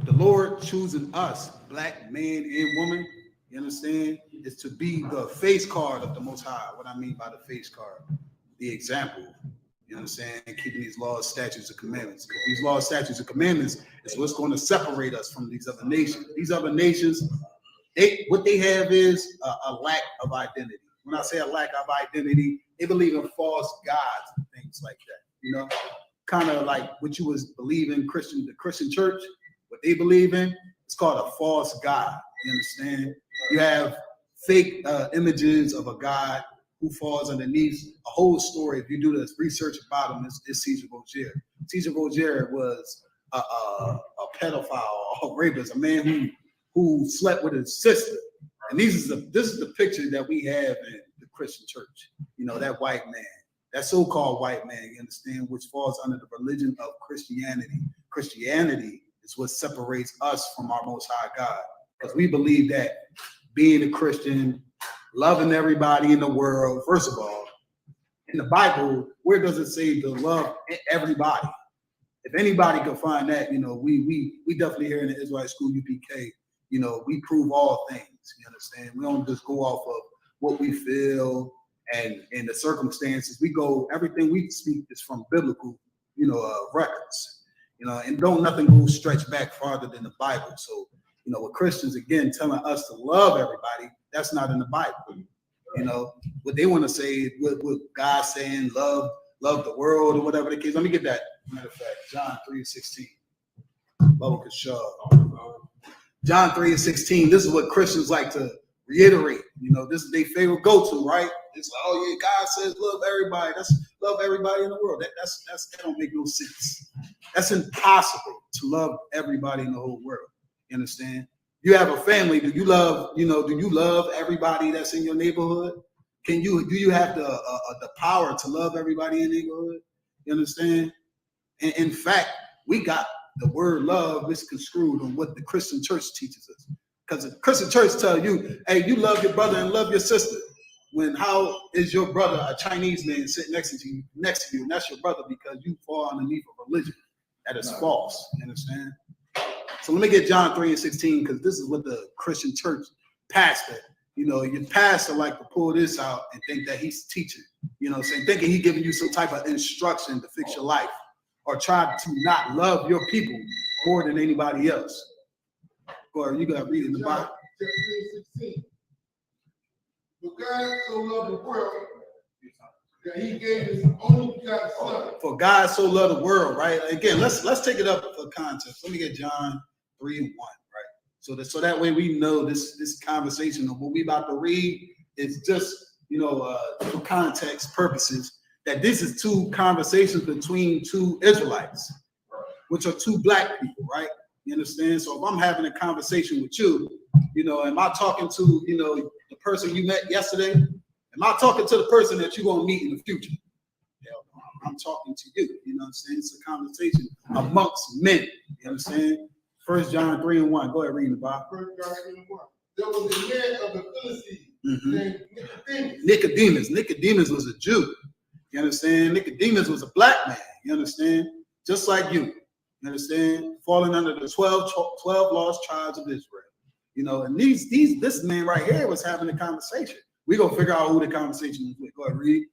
the Lord choosing us, black man and woman, you understand, is to be the face card of the Most High. What I mean by the face card, the example. You understand? Keeping these laws, statutes, and commandments. Because these laws, statutes, and commandments is what's going to separate us from these other nations. These other nations, what they have is a lack of identity. When I say a lack of identity, they believe in false gods and things like that. You know, kind of like what you was believing the Christian church, what they believe in, it's called a false god. You understand? You have fake images of a god who falls underneath a whole story. If you do this research about him, it's Caesar Borgia. Caesar Borgia was a pedophile, a rapist, a man who slept with his sister. And this is the picture that we have in the Christian church. You know, that white man, that so-called white man, you understand, which falls under the religion of Christianity. Christianity is what separates us from our Most High God. Because we believe that being a Christian, loving everybody in the world, first of all, in the Bible, where does it say to love everybody? If anybody can find that, you know, we definitely here in the Israelite School, UPK, you know, we prove all things, you understand? We don't just go off of what we feel and the circumstances. We go, everything we speak is from biblical, you know, records, you know, and don't nothing go stretch back farther than the Bible. So, you know, with Christians, again, telling us to love everybody, that's not in the Bible. You know, what they want to say, what God saying, love the world or whatever the case. Let me get that. Matter of fact, John 3:16. Bubba could show. John 3:16. This is what Christians like to reiterate. You know, this is their favorite go-to, right? It's like, oh yeah, God says love everybody. That's love everybody in the world. That don't make no sense. That's impossible to love everybody in the whole world. You understand? You have a family. Do you love everybody that's in your neighborhood? Do you have the power to love everybody in the neighborhood? You understand? And in fact, we got the word love misconstrued on what the Christian church teaches us. Because the Christian church tell you, hey, you love your brother and love your sister. When how is your brother a Chinese man sitting next to you, and that's your brother because you fall underneath a religion that is false. You understand? So let me get John 3:16, because this is what the Christian church pastor, you know, your pastor like to pull this out and think that he's teaching, you know, saying, thinking he's giving you some type of instruction to fix your life or try to not love your people more than anybody else. Or you got to read in the Bible. John 3:16. For God so loved the world that he gave his only begotten son. For God so loved the world, right? Again, let's take it up for context. Let me get John 3:1, right? So that way we know this conversation of what we about to read is just, you know, for context purposes, that this is two conversations between two Israelites, which are two black people, right? You understand? So if I'm having a conversation with you, you know, am I talking to, you know, the person you met yesterday? Am I talking to the person that you're going to meet in the future? Hell no, I'm talking to you. You know what I'm saying? It's a conversation amongst men. You understand? 1 John 3:1. Go ahead, read the Bible. 1 John 3:1. There was a man of the Pharisees named Nicodemus. Nicodemus was a Jew. You understand? Nicodemus was a black man. You understand? Just like you. You understand? Falling under the 12 lost tribes of Israel. You know, and this man right here was having a conversation. We're going to figure out who the conversation is with. Go ahead, read.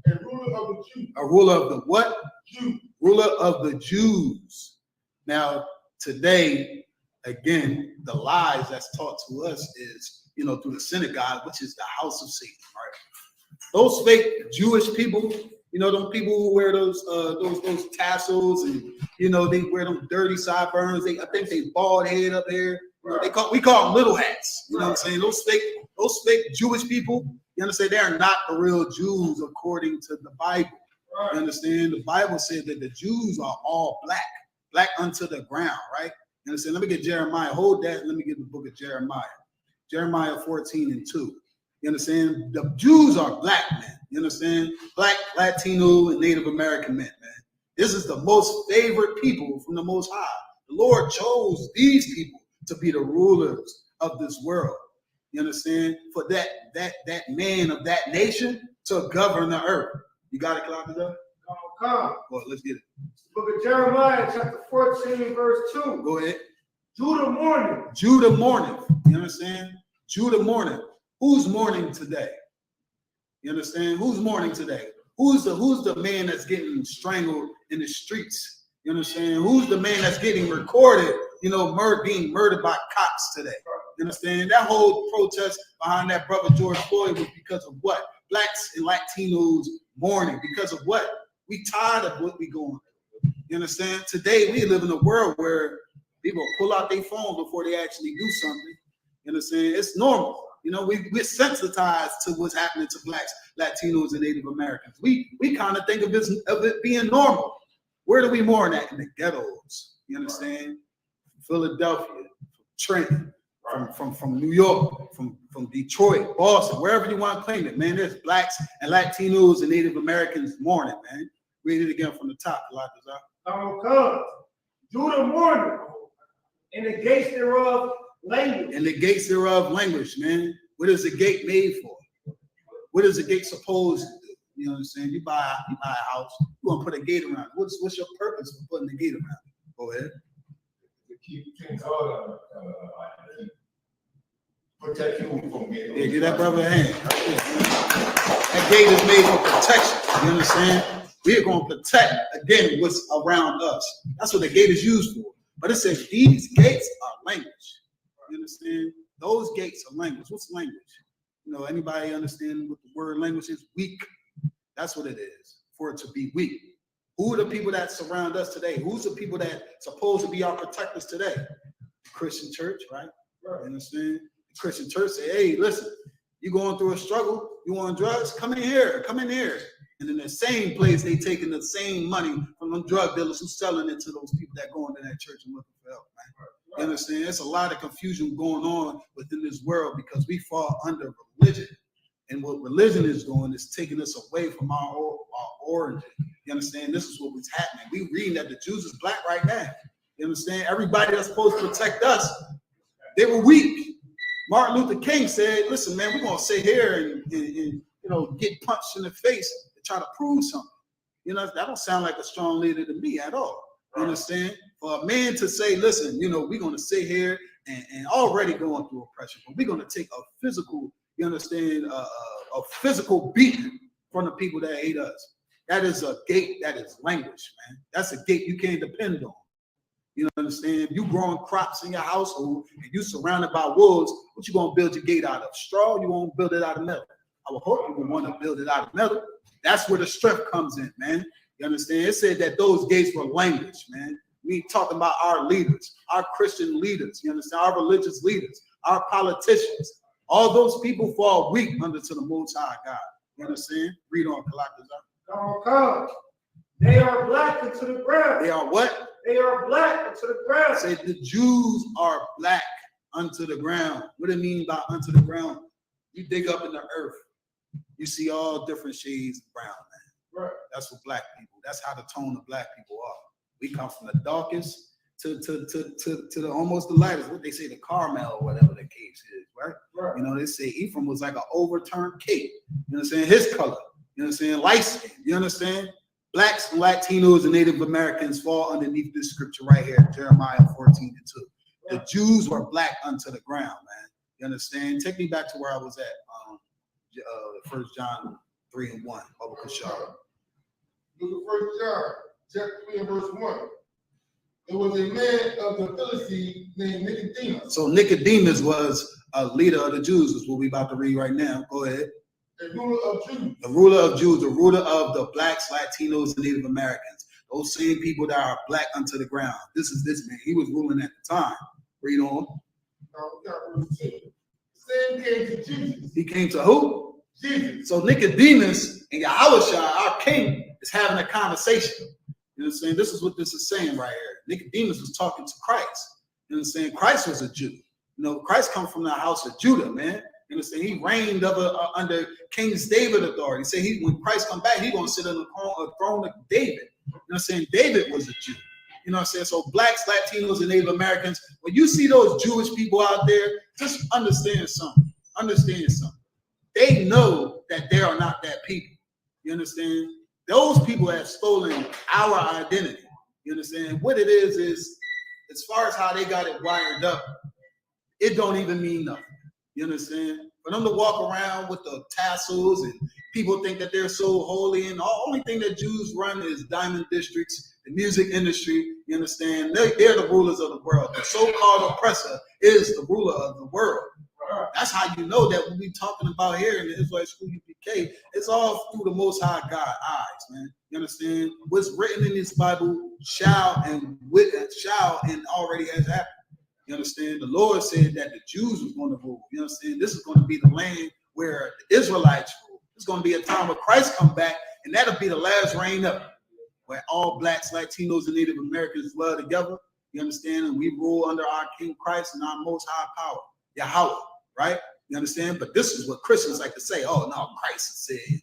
A ruler of the Jews. A ruler of the what? Jews. Ruler of the Jews. Now, today, again, the lies that's taught to us is, you know, through the synagogue, which is the house of Satan, right? Those fake Jewish people, you know, those people who wear those tassels and, you know, they wear them dirty sideburns. I think they bald head up here. You know, we call them little hats. You know what I'm saying? Those fake Jewish people, you understand, they are not the real Jews according to the Bible. You understand? The Bible said that the Jews are all black unto the ground, right? You understand? Let me get Jeremiah. Hold that. Let me get the book of Jeremiah. Jeremiah 14:2. You understand? The Jews are black men. You understand? Black, Latino, and Native American men, man. This is the most favorite people from the Most High. The Lord chose these people to be the rulers of this world. You understand? For that man of that nation to govern the earth. You got it, Claudia? Come. Boy, let's get it. Book of Jeremiah, chapter 14, verse 2. Go ahead. Judah mourning. Judah mourning. You understand? Judah mourning. Who's mourning today? You understand? Who's mourning today? Who's the man that's getting strangled in the streets? You understand? Who's the man that's getting recorded, being murdered by cops today? You understand? That whole protest behind that brother George Floyd was because of what? Blacks and Latinos mourning. Because of what? We tired of what we going through. You understand? Today we live in a world where people pull out their phone before they actually do something. You understand? It's normal. We're sensitized to what's happening to Blacks, Latinos, and Native Americans. We kind of think of it being normal. Where do we mourn at? In the ghettos. You understand? Philadelphia, Trenton, from New York, from Detroit, Boston, wherever you want to claim it, man. There's Blacks and Latinos and Native Americans mourning, man. Read it again from the top. Judah mourning, and the gates thereof language. And the gates thereof language, man. What is the gate made for? What is the gate supposed to do? You know what I'm saying? You buy a house, you want to put a gate around it. What's your purpose for putting the gate around it? Go ahead. To keep things protect you from getting. Yeah, give that brother a hand. That gate is made for protection. You understand? We are going to protect, again, what's around us. That's what the gate is used for. But it says these gates are language. You understand? Those gates are language. What's language? Anybody understand what the word language is? Weak. That's what it is, for it to be weak. Who are the people that surround us today? Who's the people that supposed to be our protectors today? The Christian church, right? You understand? The Christian church say, hey, listen, you going through a struggle, you want drugs? Come in here. And in the same place, they taking the same money from them drug dealers who's selling it to those people that go into that church and looking for help, man. You understand? There's a lot of confusion going on within this world because we fall under religion. And what religion is doing is taking us away from our origin. You understand? This is what was happening. We reading that the Jews is black right now. You understand? Everybody that's supposed to protect us, they were weak. Martin Luther King said, listen, man, we're going to sit here and get punched in the face to try to prove something. That don't sound like a strong leader to me at all. You understand? For a man to say, listen, we're going to sit here and already going through oppression, but we're going to take a physical, you understand, a physical beating from the people that hate us. That is a gate, that is language, man. That's a gate you can't depend on. You understand? If you growing crops in your household and you surrounded by wolves, what you going to build your gate out of? Straw? You won't build it out of metal. I would hope you would want to build it out of metal. That's where the strength comes in, man. You understand? It said that those gates were language, man. We talking about our leaders, our Christian leaders, you understand? Our religious leaders, our politicians. All those people fall weak under to the Most High God. You understand? Read on, Kalakazar. They are black into the ground. They are what? They are black into the ground. Say the Jews are black unto the ground. What do it mean by unto the ground? You dig up in the earth, you see all different shades of brown, man. Right. That's what black people. That's how the tone of black people are. We come from the darkest to the almost the lightest. What they say, the caramel or whatever the case is, right? They say Ephraim was like an overturned cake. You understand? His color. You understand? Light skin. You understand? Blacks, Latinos, and Native Americans fall underneath this scripture right here, Jeremiah 14:2. The Jews were black unto the ground, man. You understand? Take me back to where I was at. 1 John 3:1. Baba Kashara. Look at 1 John, chapter 3 and verse 1. There was a man of the Philistines named Nicodemus. So Nicodemus was a leader of the Jews, is what we about to read right now. Go ahead. A ruler of Jews. The ruler of Jews, the ruler of the Blacks, Latinos, and Native Americans. Those same people that are black unto the ground. This is this man. He was ruling at the time. Read on. Verse 2. The same came to Jesus. He came to who? Jesus. So Nicodemus and Yahushua, our king, is having a conversation. You know what I'm saying? This is what this is saying right here. Nicodemus was talking to Christ. You know what I'm saying? Christ was a Jew. Christ comes from the house of Judah, man. You know what I'm saying? He reigned under King David authority. Say when Christ come back, he's going to sit on the throne of David. You know what I'm saying? David was a Jew. You know what I'm saying? So blacks, Latinos, and Native Americans, when you see those Jewish people out there, just understand something. Understand something. They know that they are not that people. You understand? Those people have stolen our identity. You understand? What it is as far as how they got it wired up, it don't even mean nothing. You understand? For them to walk around with the tassels and people think that they're so holy, and the only thing that Jews run is diamond districts, the music industry. You understand? They're the rulers of the world. The so-called oppressor is the ruler of the world. That's how you know that when we talking about here in the Israelite School UPK, it's all through the Most High God eyes, man. You understand? What's written in this Bible shall and already has happened. You understand? The Lord said that the Jews was going to rule. You understand? This is going to be the land where the Israelites rule. It's going to be a time where Christ come back, and that'll be the last reign up, where all blacks, Latinos, and Native Americans dwell together. You understand? And we rule under our King Christ and our Most High power, Yahweh, right? You understand? But this is what Christians like to say. Oh, no, Christ said,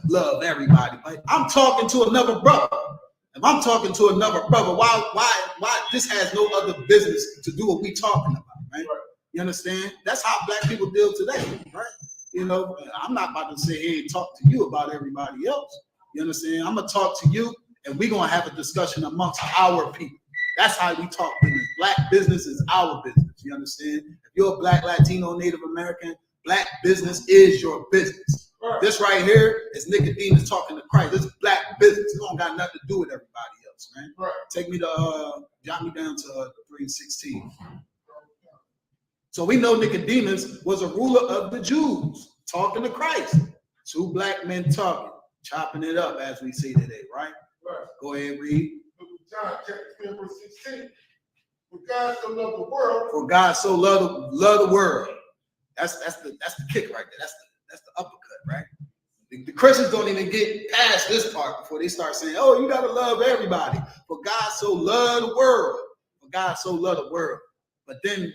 love everybody. But I'm talking to another brother. If I'm talking to another brother, why this has no other business to do what we talking about, right? You understand? That's how black people deal today, right? I'm not about to say, hey, talk to you about everybody else. You understand? I'm gonna talk to you, and we're gonna have a discussion amongst our people. That's how we talk business. Black business is our business. You understand? If you're a black, Latino, Native American, black business is your business. This right here is Nicodemus talking to Christ. This is black business. It don't got nothing to do with everybody else, man. Take me to jot me down to 3:16. So we know Nicodemus was a ruler of the Jews, talking to Christ. Two black men talking, chopping it up as we see today, right? Go ahead, read. John chapter 10, verse 16. For God so loved the world. For God so loved the world. That's the kick right there. That's the uppercut, right? The Christians don't even get past this part before they start saying, oh, you got to love everybody. For God so loved the world. For God so loved the world. But then,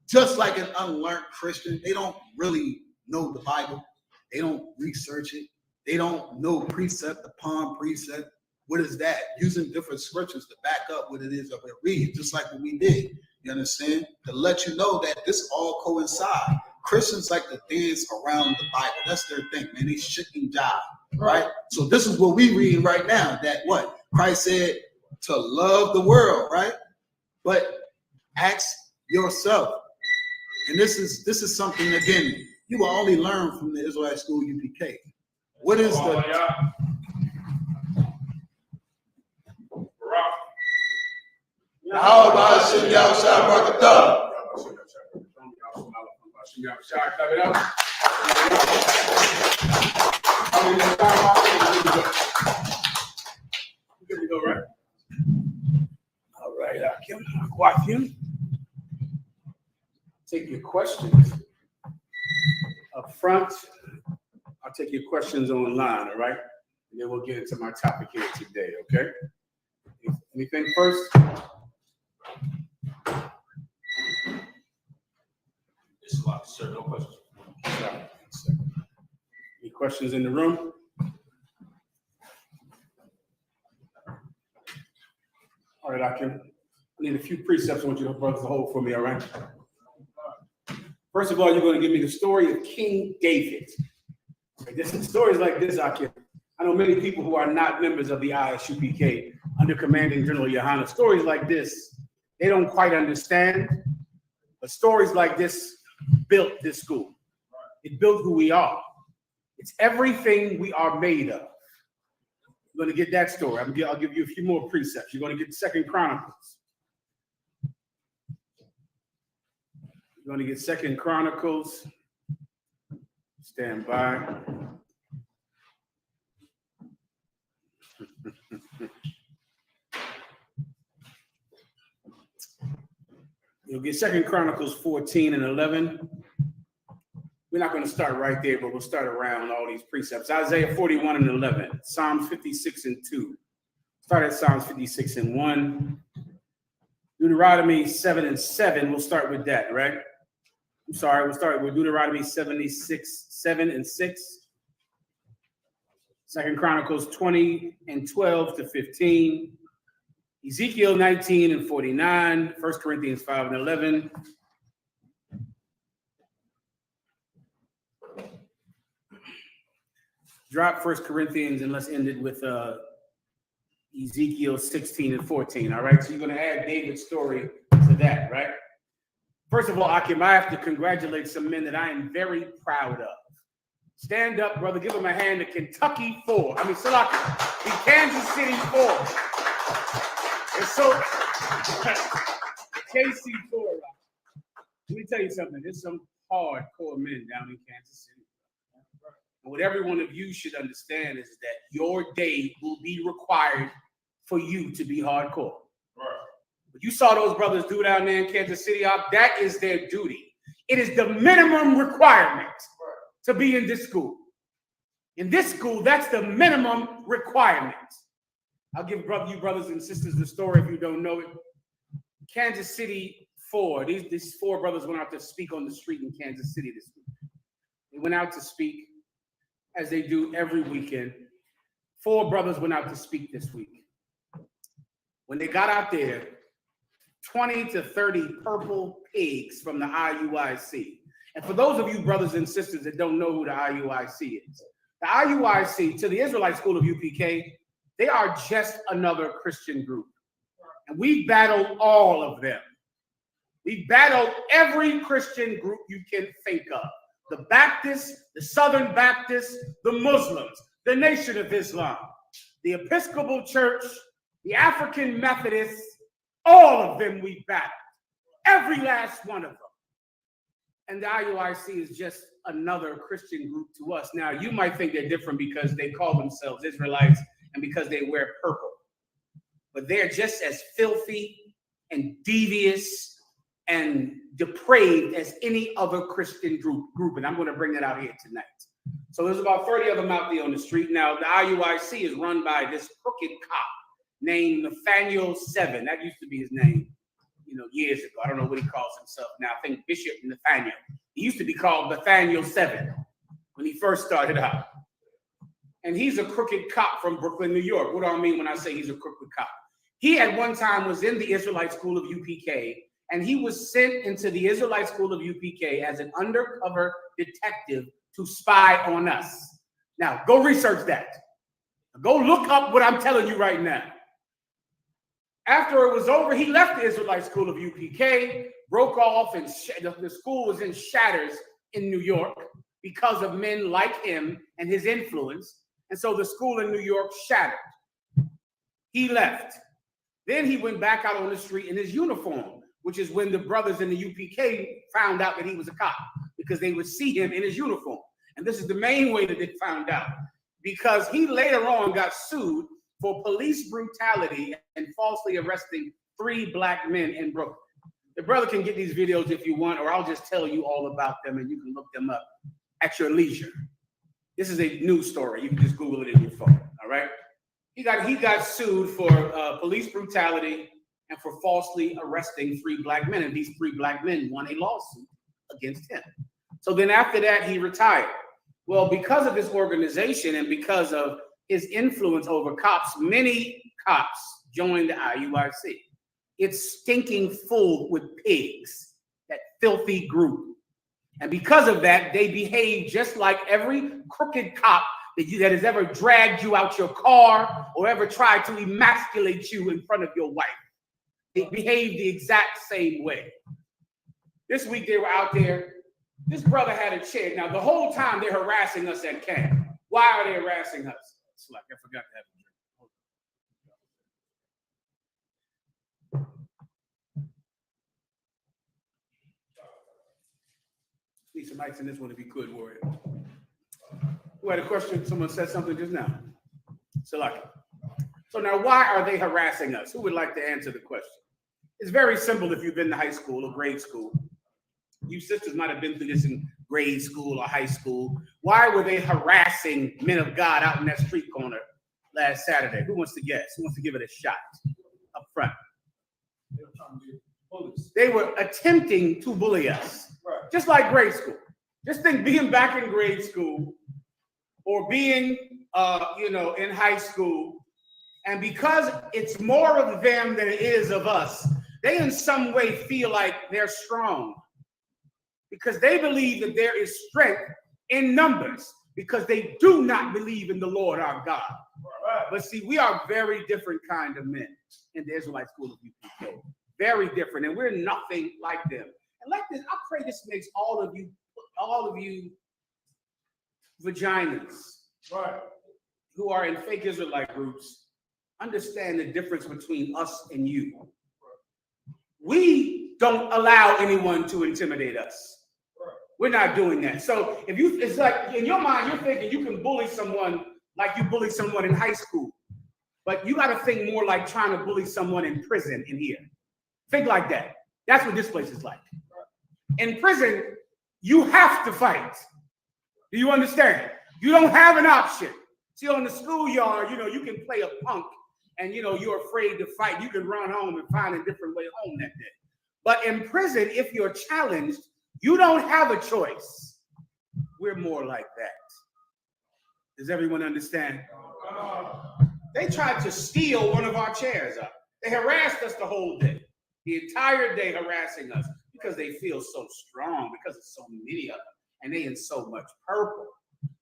just like an unlearned Christian, they don't really know the Bible. They don't research it. They don't know precept upon precept. What is that? Using different scriptures to back up what it is that we're reading, just like what we did. You understand? To let you know that this all coincide. Christians like to dance around the Bible. That's their thing, man. They shit and jive, right? So this is what we read right now. That what Christ said to love the world, right? But ask yourself, and this is something again you will only learn from the Israelite School UPK. What is the how about Hashem Yahushua Barakatah? Good to go, right? All right, Akim. Take your questions up front. I'll take your questions online, all right? And then we'll get into my topic here today, okay? Anything first? Sir, no questions. Any questions in the room? All right, Akim. I need a few precepts I want you brothers to hold for me, all right? First of all, you're going to give me the story of King David. This stories like this, Akim. I know many people who are not members of the ISUPK under Commanding General Yohana. Stories like this, they don't quite understand, but stories like this built this school. It built who we are. It's everything we are made of. You're going to get that story. I'll give you a few more precepts. You're going to get 2 Chronicles. You're going to get 2 Chronicles. Stand by. You'll get 2 Chronicles 14 and 11. We're not going to start right there, but we'll start around all these precepts. Isaiah 41 and 11. Psalms 56 and 2. Start at Psalms 56 and 1. Deuteronomy 7 and 7. We'll start with that, right? I'm sorry, we'll start with Deuteronomy 76, 7 and 6. 2 Chronicles 20 and 12 to 15. Ezekiel 19 and 49. 1 Corinthians 5 and 11. Drop 1 Corinthians and let's end it with Ezekiel 16 and 14. All right. So you're going to add David's story to that, right? First of all, Akim, I have to congratulate some men that I am very proud of. Stand up, brother. Give them a hand. The Kentucky 4. I mean, Salaki, the Kansas City 4. And so, KC4. Let me tell you something. There's some hardcore men down in Kansas City. And what every one of you should understand is that your day will be required for you to be hardcore. What you saw those brothers do down there in Kansas City, that is their duty. It is the minimum requirement to be in this school. In this school, that's the minimum requirement. I'll give you brothers and sisters the story if you don't know it. Kansas City 4, these 4 brothers went out to speak on the street in Kansas City this week. They went out to speak as they do every weekend. 4 brothers went out to speak this week. When they got out there, 20 to 30 purple pigs from the IUIC. And for those of you brothers and sisters that don't know who the IUIC is, the IUIC, to the Israelite School of UPK, they are just another Christian group. And we battled all of them. We battled every Christian group you can think of. The Baptists, the Southern Baptists, the Muslims, the Nation of Islam, the Episcopal Church, the African Methodists, all of them we battled. Every last one of them. And the IUIC is just another Christian group to us. Now, you might think they're different because they call themselves Israelites and because they wear purple. But they're just as filthy and devious and depraved as any other Christian group. And I'm going to bring that out here tonight. So there's about 30 of them out there on the street. Now, the IUIC is run by this crooked cop named Nathaniel 7. That used to be his name, years ago. I don't know what he calls himself now. I think Bishop Nathaniel. He used to be called Nathaniel 7 when he first started out. And he's a crooked cop from Brooklyn, New York. What do I mean when I say he's a crooked cop? He at one time was in the Israelite School of UPK, and he was sent into the Israelite School of UPK as an undercover detective to spy on us. Now, go research that. Go look up what I'm telling you right now. After it was over, he left the Israelite School of UPK, broke off, and the school was in shatters in New York because of men like him and his influence. And so the school in New York shattered. He left. Then he went back out on the street in his uniform, which is when the brothers in the UPK found out that he was a cop, because they would see him in his uniform. And this is the main way that they found out, because he later on got sued for police brutality and falsely arresting 3 black men in Brooklyn. The brother can get these videos if you want, or I'll just tell you all about them and you can look them up at your leisure. This is a news story. You can just Google it in your phone, all right? He got sued for police brutality and for falsely arresting 3 black men, and these 3 black men won a lawsuit against him. So then after that, he retired. Well, because of his organization and because of his influence over cops, many cops joined the IUIC. It's stinking full with pigs, that filthy group. And because of that, they behave just like every crooked cop that has ever dragged you out your car or ever tried to emasculate you in front of your wife. They behave the exact same way. This week they were out there. This brother had a chair. Now, the whole time they're harassing us at camp. Why are they harassing us? It's like I forgot to have a drink. Need some mics in this one if you could, Warrior. Who had a question? Someone said something just now. Salaki. So now, why are they harassing us? Who would like to answer the question? It's very simple if you've been to high school or grade school. You sisters might have been through this in grade school or high school. Why were they harassing men of God out in that street corner last Saturday? Who wants to guess? Who wants to give it a shot up front? They were attempting to bully us, just like grade school. Just think being back in grade school or being, in high school, and because it's more of them than it is of us, they in some way feel like they're strong because they believe that there is strength in numbers because they do not believe in the Lord our God. But see, we are very different kind of men in the Israelite school of UPK. Very different, and we're nothing like them. And like this, I pray this makes all of you vaginas who are in fake Israelite groups understand the difference between us and you. We don't allow anyone to intimidate us. We're not doing that. So it's like in your mind, you're thinking you can bully someone like you bullied someone in high school. But you got to think more like trying to bully someone in prison in here. Think like that. That's what this place is like. In prison, you have to fight. Do you understand? You don't have an option. See, on the schoolyard, you can play a punk and, you're afraid to fight. You can run home and find a different way home that day. But in prison, if you're challenged, you don't have a choice. We're more like that. Does everyone understand? They tried to steal one of our chairs up. They harassed us the whole day, the entire day harassing us because they feel so strong, because there's so many of them, and they in so much purple,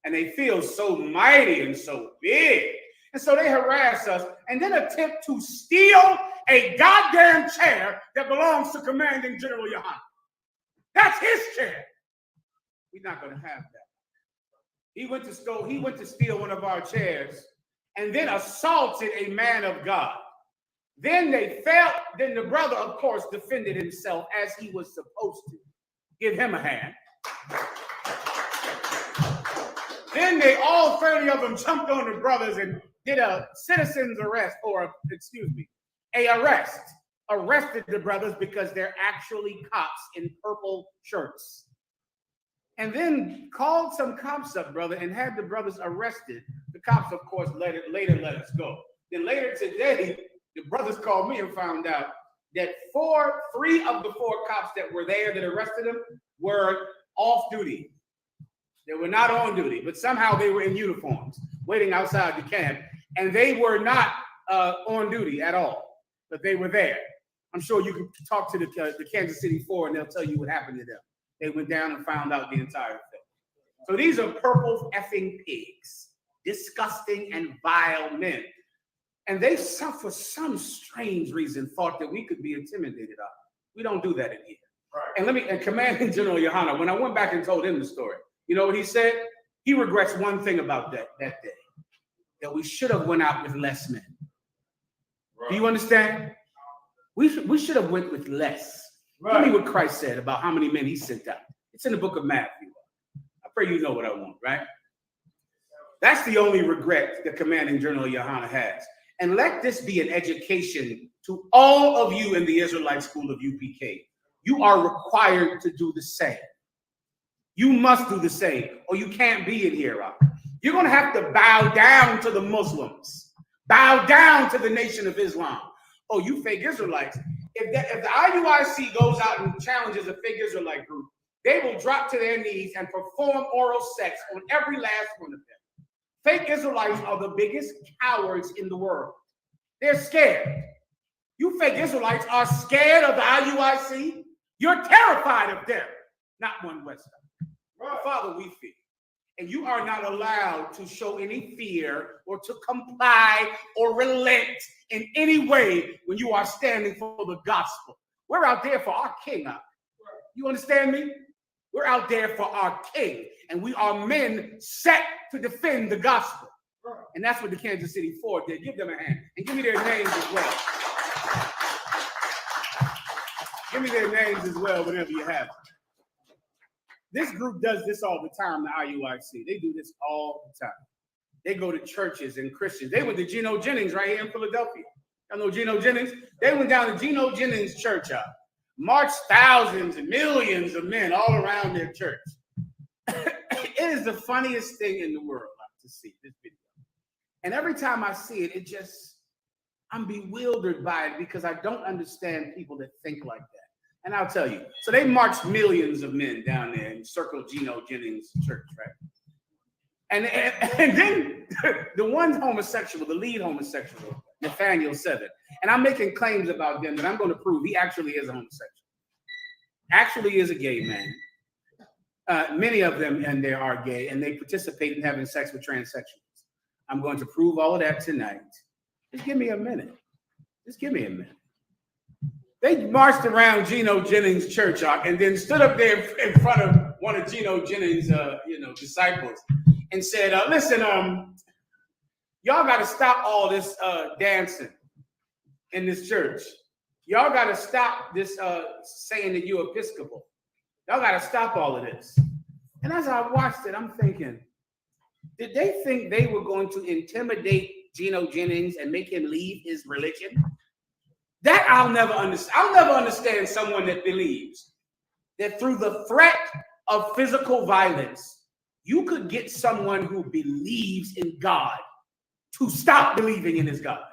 and they feel so mighty and so big. And so they harass us and then attempt to steal a goddamn chair that belongs to Commanding General Yohana. That's his chair. We're not going to have that. He went to steal one of our chairs and then assaulted a man of God. Then the brother, of course, defended himself as he was supposed to. Give him a hand. Then all 30 of them jumped on the brothers and did a citizen's arrest, arrested the brothers because they're actually cops in purple shirts. And then called some cops up, brother, and had the brothers arrested. The cops, of course, later let us go. Then later today, the brothers called me and found out that 3 of the 4 cops that were there that arrested them were off duty. They were not on duty, but somehow they were in uniforms, waiting outside the camp, and they were not on duty at all, but they were there. I'm sure you can talk to the Kansas City 4, and they'll tell you what happened to them. They went down and found out the entire thing. So these are purple effing pigs, disgusting and vile men. And they, for some strange reason, thought that we could be intimidated of. We don't do that in here. Right. And Commanding General Yohana, when I went back and told him the story, you know what he said? He regrets one thing about that day, that we should have went out with less men. Right. Do you understand? We should have went with less. Right. Tell me what Christ said about how many men he sent out. It's in the book of Matthew. I pray you know what I want, right? That's the only regret that Commanding General Yohana has. And let this be an education to all of you in the Israelite school of UPK. You are required to do the same. You must do the same, or you can't be in here. You're going to have to bow down to the Muslims, bow down to the Nation of Islam. Oh, you fake Israelites. If the IUIC goes out and challenges a fake Israelite group, they will drop to their knees and perform oral sex on every last one of them. Fake Israelites are the biggest cowards in the world. They're scared. You fake Israelites are scared of the IUIC. You're terrified of them. Not one Western. Right. Father, we fear. And you are not allowed to show any fear or to comply or relent in any way when you are standing for the gospel. We're out there for our king. You understand me? We're out there for our king. And we are men set to defend the gospel. And that's what the Kansas City 4 did. Give them a hand. And give me their names as well. Give me their names as well, whenever you have them. This group does this all the time, the IUIC. They do this all the time. They go to churches and Christians. They went to Geno Jennings right here in Philadelphia. Y'all know Geno Jennings? They went down to Geno Jennings church, marched thousands and millions of men all around their church. It is the funniest thing in the world to see this video. And every time I see it, I'm bewildered by it because I don't understand people that think like that. And I'll tell you. So they marched millions of men down there and circled Geno Jennings' church, right? And then the one homosexual, the lead homosexual, Nathaniel 7. And I'm making claims about them that I'm going to prove he actually is a homosexual. Actually is a gay man. Many of them in there are gay, and they participate in having sex with transsexuals. I'm going to prove all of that tonight. Just give me a minute. Just give me a minute. They marched around Geno Jennings' church, and then stood up there in front of one of Geno Jennings' disciples and said, listen, y'all got to stop all this dancing in this church. Y'all got to stop this saying that you're Episcopal. Y'all got to stop all of this. And as I watched it, I'm thinking, did they think they were going to intimidate Geno Jennings and make him leave his religion? That I'll never understand. I'll never understand someone that believes that through the threat of physical violence, you could get someone who believes in God to stop believing in his God.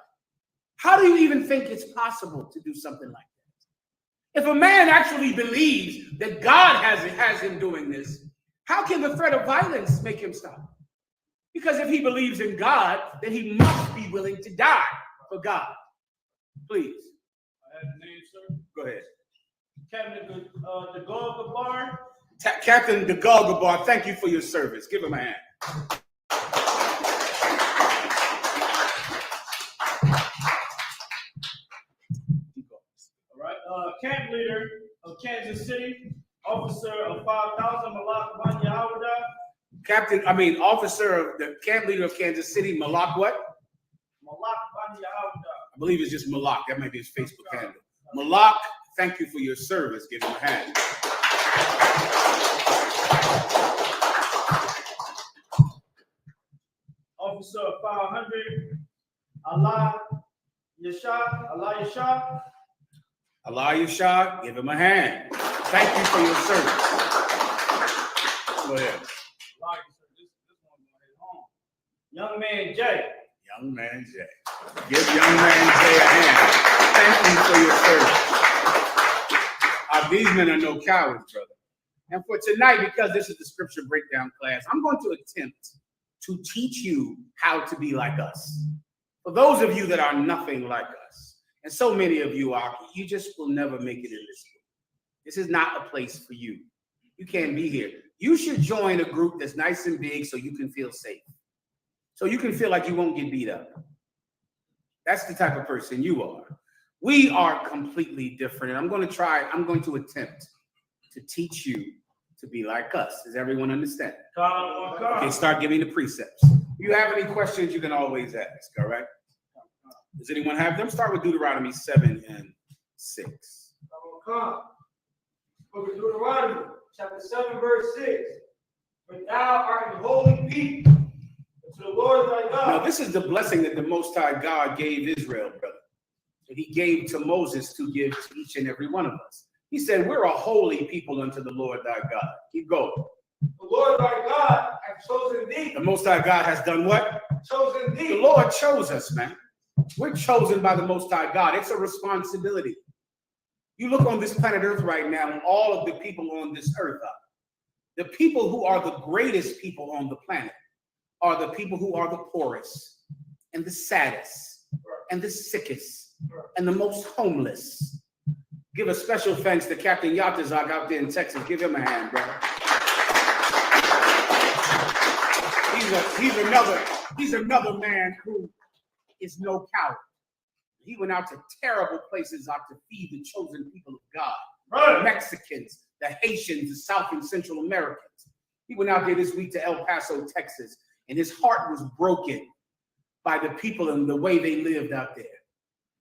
How do you even think it's possible to do something like that? If a man actually believes that God has him doing this, how can the threat of violence make him stop? Because if he believes in God, then he must be willing to die for God. Please. I have the name, sir. Go ahead. Captain N.W.O Bar. Captain N.W.O Bar, thank you for your service. Give him a hand. All right. Camp leader of Kansas City, officer of 5,000 Malak Banya Hawada. Officer of the camp leader of Kansas City, Malak what? Malak Banya Hawada. I believe it's just Malak. That might be his Facebook handle. Malak, thank you for your service. Give him a hand. Officer of 500, Allah Yasha. Allah Yashar, give him a hand. Thank you for your service. Go ahead. This one gonna hit home. Young man Jay. Young man Jay. Give young man Jay a hand. Thank you for your service. These men are no cowards, brother. And for tonight, because this is the scripture breakdown class, I'm going to attempt to teach you how to be like us. For those of you that are nothing like us, and so many of you are, you just will never make it in this room. This is not a place for you. You can't be here. You should join a group that's nice and big so you can feel safe. So you can feel like you won't get beat up. That's the type of person you are. We are completely different. And I'm going to attempt to teach you to be like us. Does everyone understand? Okay, start giving the precepts. If you have any questions, you can always ask, all right? Does anyone have them? Start with Deuteronomy 7 and 6. Book of Deuteronomy, chapter 7, verse 6. For thou art a holy people to the Lord thy God. Now, this is the blessing that the Most High God gave Israel, brother. That he gave to Moses to give to each and every one of us. He said, we're a holy people unto the Lord thy God. Keep going. The Lord thy God hath chosen thee. The Most High God has done what? Chosen thee. The Lord chose us, man. We're chosen by the Most High God. It's a responsibility. You look on this planet Earth right now, and all of the people on this earth are. The people who are the greatest people on the planet are the people who are the poorest and the saddest and the sickest and the most homeless. Give a special thanks to Captain Yatazak out there in Texas. Give him a hand, brother. He's another man who is no coward. He went out to terrible places out to feed the chosen people of God. Right. The Mexicans, the Haitians, the South and Central Americans. He went out there this week to El Paso, Texas, and his heart was broken by the people and the way they lived out there.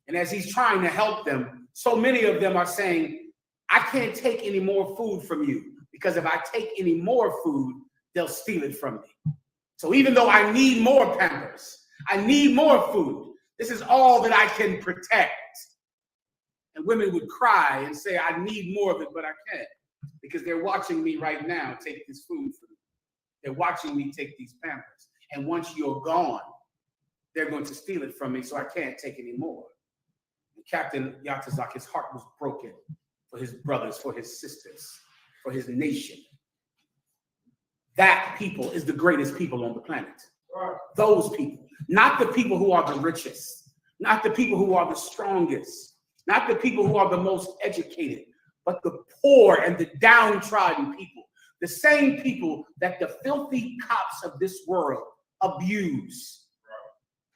And as he's trying to help them, so many of them are saying, I can't take any more food from you, because if I take any more food, they'll steal it from me. So even though I need more Pampers, I need more food, this is all that I can protect. And women would cry and say, I need more of it, but I can't, because they're watching me right now take this food from me. They're watching me take these Pampers. And once you're gone, they're going to steal it from me, so I can't take any more. And Captain Yatazak, his heart was broken for his brothers, for his sisters, for his nation. That people is the greatest people on the planet. Those people, not the people who are the richest, not the people who are the strongest, not the people who are the most educated, but the poor and the downtrodden people, the same people that the filthy cops of this world abuse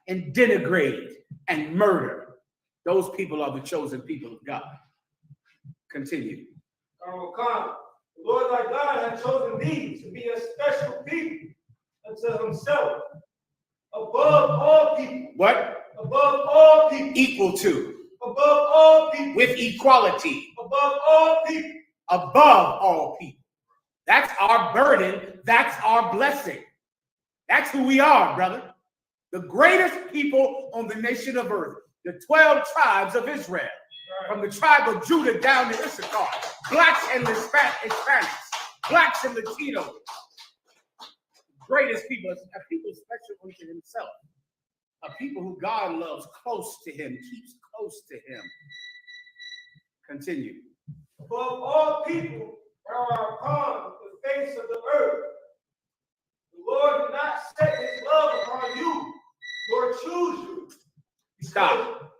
and denigrate and murder. Those people are the chosen people of God. Continue. The Lord thy God hath chosen thee to be a special people unto himself, above all people. What? Above all people. Equal to. Above all people. With equality. Above all people. Above all people. That's our burden. That's our blessing. That's who we are, brother. The greatest people on the nation of earth. The 12 tribes of Israel. From the tribe of Judah down to Isupk. Blacks and Hispanics. Blacks and Latinos. Greatest people. A people special unto himself. A people who God loves close to him. Keeps close to him. Continue. Above all people that are upon the face of the earth. The Lord did not set his love upon you, nor choose you. Stop.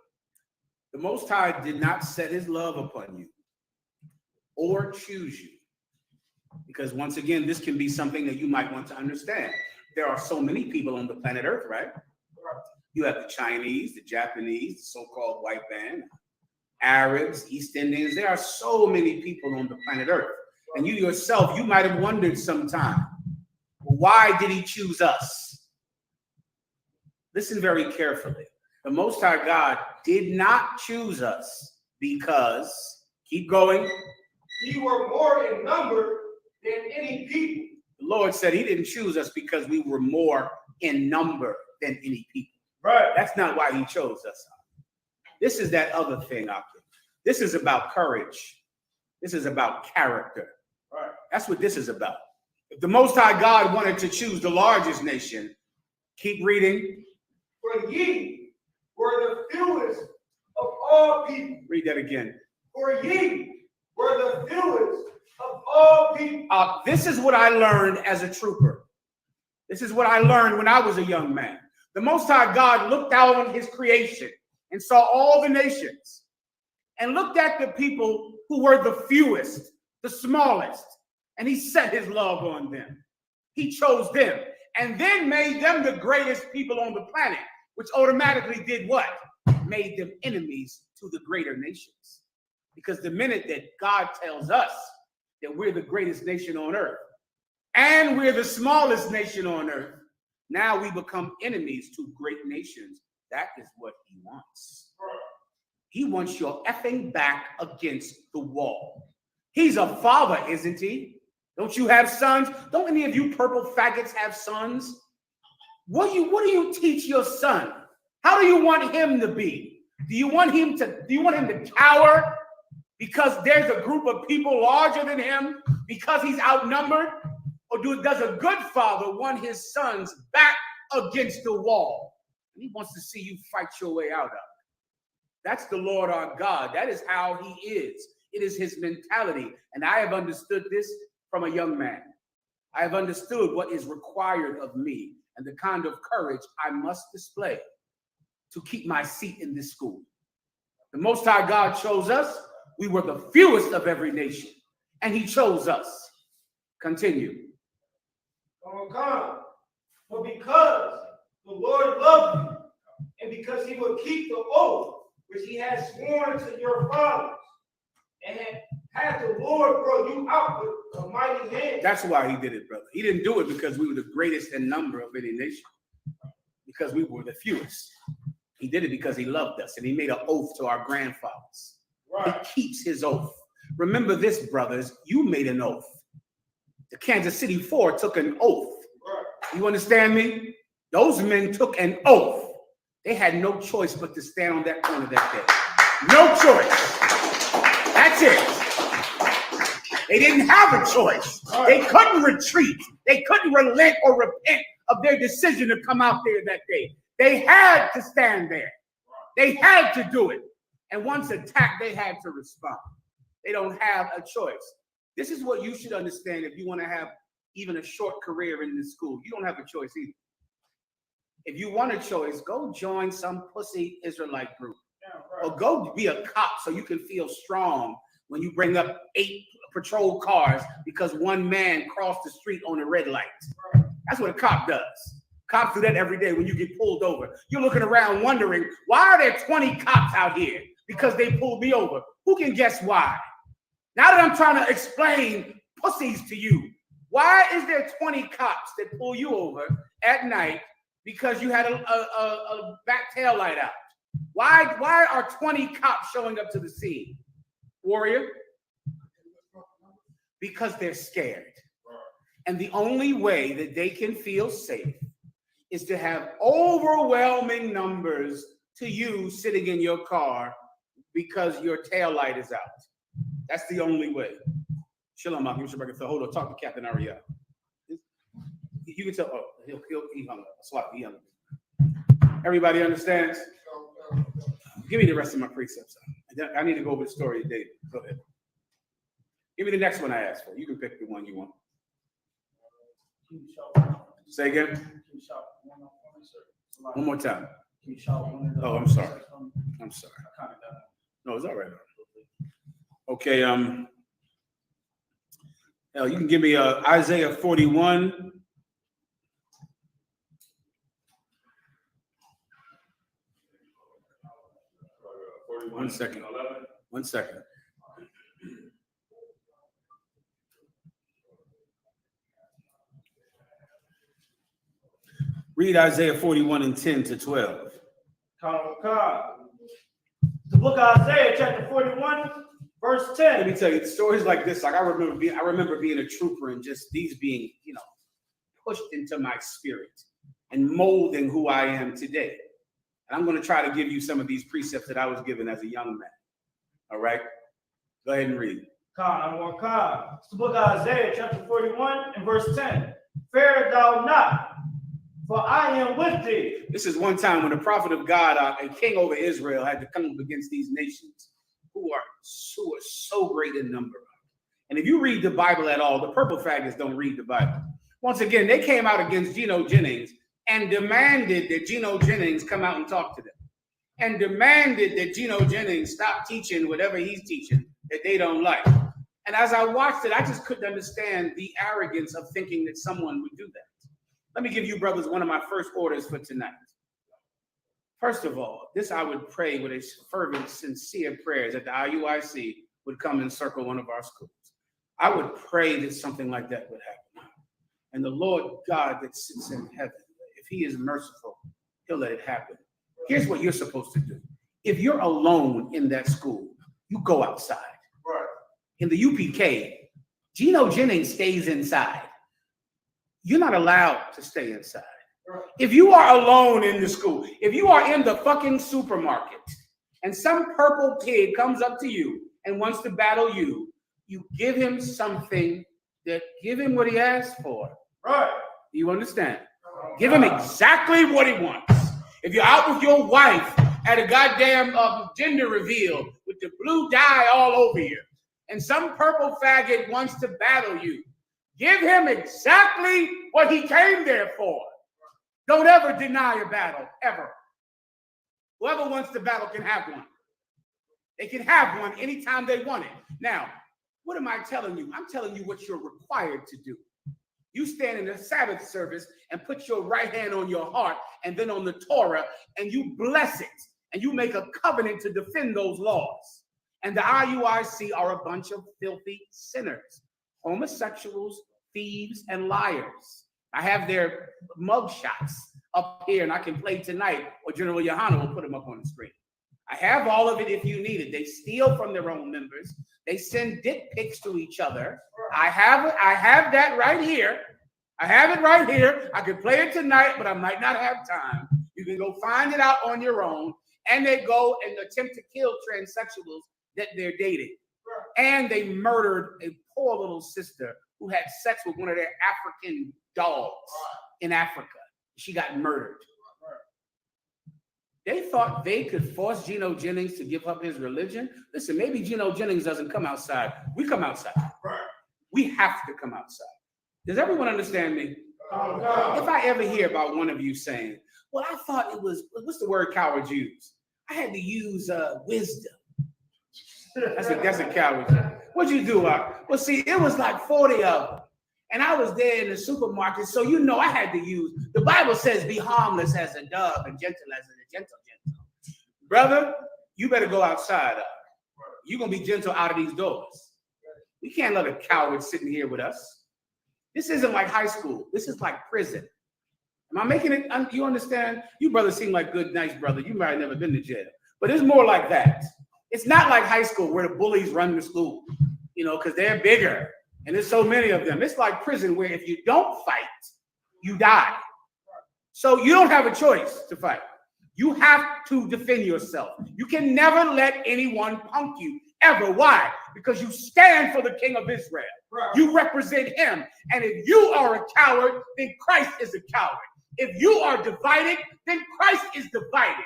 The Most High did not set his love upon you or choose you. Because once again, this can be something that you might want to understand. There are so many people on the planet Earth, right? You have the Chinese, the Japanese, the so-called white man, Arabs, East Indians. There are so many people on the planet Earth. And you yourself, you might have wondered sometime, why did he choose us? Listen very carefully. The Most High God did not choose us because, keep going. We were more in number than any people. The Lord said he didn't choose us because we were more in number than any people. Right. That's not why he chose us. This is that other thing, Akim. This is about courage. This is about character. Right. That's what this is about. If the Most High God wanted to choose the largest nation, keep reading. For ye were the fewest of all people. Read that again. For ye were the fewest of all people. This is what I learned as a trooper. This is what I learned when I was a young man. The Most High God looked out on his creation and saw all the nations and looked at the people who were the fewest, the smallest, and he set his love on them. He chose them and then made them the greatest people on the planet, which automatically did what? Made them enemies to the greater nations. Because the minute that God tells us that we're the greatest nation on earth and we're the smallest nation on earth, now we become enemies to great nations. That is what he wants. He wants your effing back against the wall. He's a father, isn't he? Don't you have sons? Don't any of you purple faggots have sons? What do you teach your son? How do you want him to be? Do you want him to cower because there's a group of people larger than him because he's outnumbered? Or does a good father want his sons back against the wall? And he wants to see you fight your way out of it. That's the Lord our God. That is how he is. It is his mentality. And I have understood this from a young man. I have understood what is required of me and the kind of courage I must display to keep my seat in this school. The Most High God chose us. We were the fewest of every nation, and he chose us. Continue. Oh God, but because the Lord loved you, and because he will keep the oath which he has sworn to your fathers, and had the Lord brought you out with a mighty hand. That's why he did it, brother. He didn't do it because we were the greatest in number of any nation, because we were the fewest. He did it because he loved us, and he made an oath to our grandfathers. Right. He keeps his oath. Remember this, brothers, you made an oath. The Kansas City Four took an oath. Right. You understand me? Those men took an oath. They had no choice but to stand on that corner that day. No choice. That's it. They didn't have a choice. They couldn't retreat. They couldn't relent or repent of their decision to come out there that day. They had to stand there. They had to do it. And once attacked, they had to respond. They don't have a choice. This is what you should understand if you want to have even a short career in this school. You don't have a choice either. If you want a choice, go join some pussy Israelite group. Or go be a cop so you can feel strong when you bring up 8 patrol cars because one man crossed the street on a red light. That's what a cop does. Cops do that every day when you get pulled over. You're looking around wondering, why are there 20 cops out here? Because they pulled me over. Who can guess why? Now that I'm trying to explain pussies to you, why is there 20 cops that pull you over at night because you had a back tail light out? Why are 20 cops showing up to the scene? Warrior? Because they're scared. And the only way that they can feel safe is to have overwhelming numbers to you sitting in your car because your tail light is out. That's the only way. Shalom, hold on, talk to Captain Ariel. You can tell, he hung up. He hung up. Everybody understands? Give me the rest of my precepts. I need to go over the story of David. Go ahead. Give me the next one I asked for. You can pick the one you want. Say again? One more time. Oh, I'm sorry. I'm sorry. No, it's all right. Okay, you can give me Isaiah 41. One second. Read Isaiah 41 and 10 to 12. The book of Isaiah, chapter 41, verse 10. Let me tell you, stories like this, like I remember being a trooper and just these being, pushed into my spirit and molding who I am today. And I'm going to try to give you some of these precepts that I was given as a young man. All right? Go ahead and read. It's the book of Isaiah, chapter 41, and verse 10. Fear thou not, for I am with thee. This is one time when the prophet of God, a king over Israel, had to come up against these nations who are so great in number. And if you read the Bible at all, the purple faggots don't read the Bible. Once again, they came out against Geno Jennings and demanded that Geno Jennings come out and talk to them. And demanded that Geno Jennings stop teaching whatever he's teaching that they don't like. And as I watched it, I just couldn't understand the arrogance of thinking that someone would do that. Let me give you, brothers, one of my first orders for tonight. First of all, this I would pray with a fervent, sincere prayer that the IUIC would come and circle one of our schools. I would pray that something like that would happen. And the Lord God that sits in heaven, if he is merciful, he'll let it happen. Here's what you're supposed to do. If you're alone in that school, you go outside. Right. In the UPK, Geno Jennings stays inside. You're not allowed to stay inside. Right. If you are alone in the school, if you are in the fucking supermarket and some purple kid comes up to you and wants to battle you, you give him something give him what he asked for. Right. You understand? Give him exactly what he wants. If you're out with your wife at a goddamn gender reveal with the blue dye all over you, and some purple faggot wants to battle you, give him exactly what he came there for. Don't ever deny a battle, ever. Whoever wants the battle can have one. They can have one anytime they want it. Now, what am I telling you? I'm telling you what you're required to do. You stand in the Sabbath service and put your right hand on your heart and then on the Torah, and you bless it, and you make a covenant to defend those laws. And the IUIC are a bunch of filthy sinners, homosexuals, thieves, and liars. I have their mug shots up here, and I can play tonight, or General Yohana will put them up on the screen. I have all of it if you need it. They steal from their own members. They send dick pics to each other. I have that right here. I have it right here. I could play it tonight, but I might not have time. You can go find it out on your own. And they go and attempt to kill transsexuals that they're dating. And they murdered a poor little sister who had sex with one of their African dogs in Africa. She got murdered. They thought they could force Geno Jennings to give up his religion. Listen, maybe Geno Jennings doesn't come outside. We come outside. We have to come outside. Does everyone understand me? If I ever hear about one of you saying, well, I thought it was, what's the word cowards use? I had to use wisdom. That's a coward. What'd you do? Well, see, it was like 40 of them. And I was there in the supermarket, so you know I had to use, the Bible says be harmless as a dove and gentle as a gentle. Brother, you better go outside. You're going to be gentle out of these doors. We can't let a coward sitting here with us. This isn't like high school. This is like prison. Am I making it? You understand? You brothers seem like good, nice brother. You might have never been to jail. But it's more like that. It's not like high school where the bullies run the school, you know, because they're bigger. And there's so many of them. It's like prison where if you don't fight, you die. So you don't have a choice to fight. You have to defend yourself. You can never let anyone punk you, ever. Why? Because you stand for the King of Israel. Right. You represent him. And if you are a coward, then Christ is a coward. If you are divided, then Christ is divided.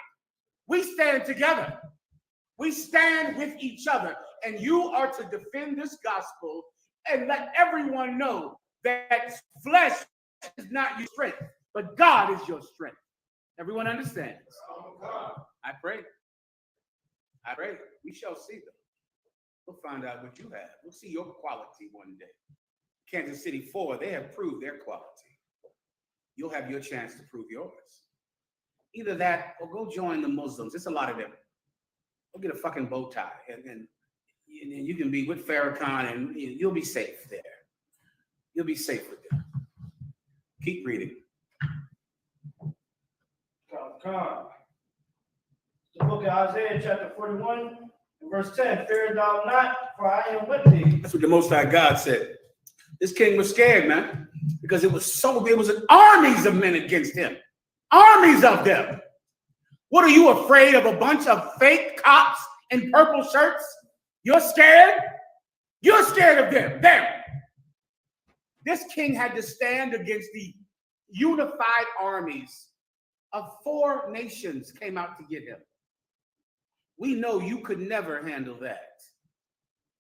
We stand together. We stand with each other. And you are to defend this gospel and let everyone know that flesh is not your strength, but God is your strength. Everyone understands? I pray. I pray. We shall see them. We'll find out what you have. We'll see your quality one day. Kansas City 4, they have proved their quality. You'll have your chance to prove yours. Either that or go join the Muslims. There's a lot of them. Go get a fucking bow tie and you can be with Farrakhan and you'll be safe there. You'll be safe with them. Keep reading. The book of Isaiah, chapter 41, verse 10. Fear thou not, for I am with thee. That's what the Most High God said. This king was scared, man, because there was armies of men against him. Armies of them. What, are you afraid of a bunch of fake cops in purple shirts? You're scared? You're scared of them. Them. This king had to stand against the unified armies of 4 nations came out to get him. We know you could never handle that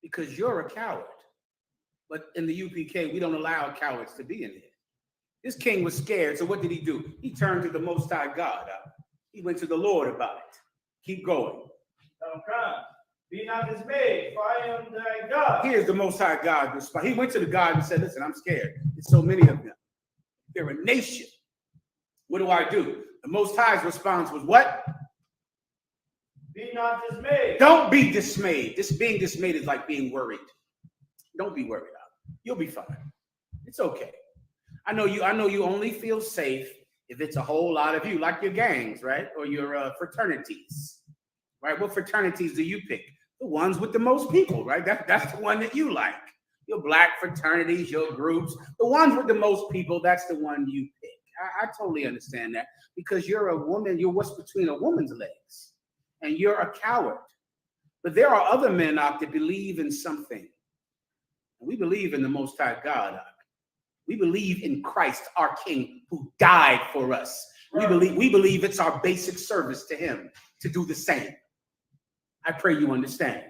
because you're a coward. But in the UPK, we don't allow cowards to be in here. This king was scared, so what did he do? He turned to the Most High God. He went to the Lord about it. Keep going. Be not dismayed, for I am thy God. Here's the Most High God. He went to the God and said, listen, I'm scared. There's so many of them. They're a nation. What do? The Most High's response was what? Be not dismayed. Don't be dismayed. This being dismayed is like being worried. Don't be worried. You'll be fine. It's okay. I know you only feel safe if it's a whole lot of you, like your gangs, right? Or your fraternities, right? What fraternities do you pick? The ones with the most people, right? That's the one that you like. Your black fraternities, your groups, the ones with the most people, that's the one you pick. I totally understand that because you're a woman, you're what's between a woman's legs, and you're a coward. But there are other men out that believe in something. We believe in the Most High God. We believe in Christ, our King, who died for us. Right. We believe it's our basic service to him to do the same. I pray you understand.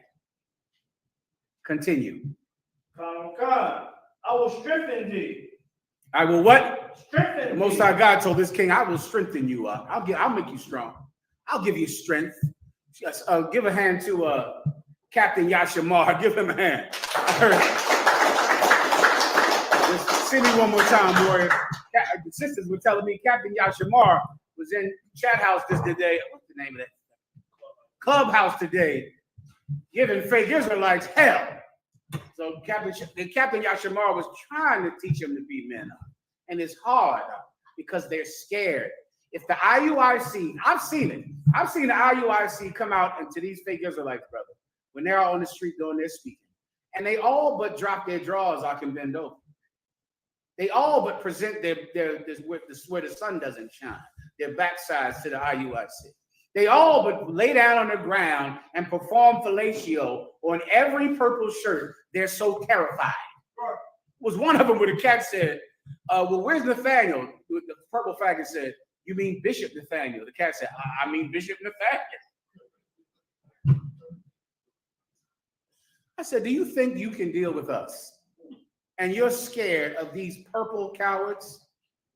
Continue. Come, I will strengthen thee. I will what? Strengthen the Most High God told this king, I will strengthen you up. I'll make you strong. I'll give you strength. Just, give a hand to Captain Yashamar. Give him a hand. I heard. See me one more time, warrior. The sisters were telling me Captain Yashamar was in chat house this today. What's the name of that? Clubhouse today, giving fake Israelites hell. So Captain Yashamar was trying to teach them to be men up. And it's hard because they're scared. If the IUIC, I've seen it. I've seen the IUIC come out into these fake Israelites, brother, when they're on the street doing their speaking. And they all but drop their drawers, I can bend over. They all but present where the sun doesn't shine, their backsides to the IUIC. They all but lay down on the ground and perform fellatio on every purple shirt. They're so terrified. Was one of them where the cat said, well, where's Nathaniel? The purple faggot said, you mean Bishop Nathaniel? The cat said, I mean Bishop Nathaniel. I said, do you think you can deal with us? And you're scared of these purple cowards,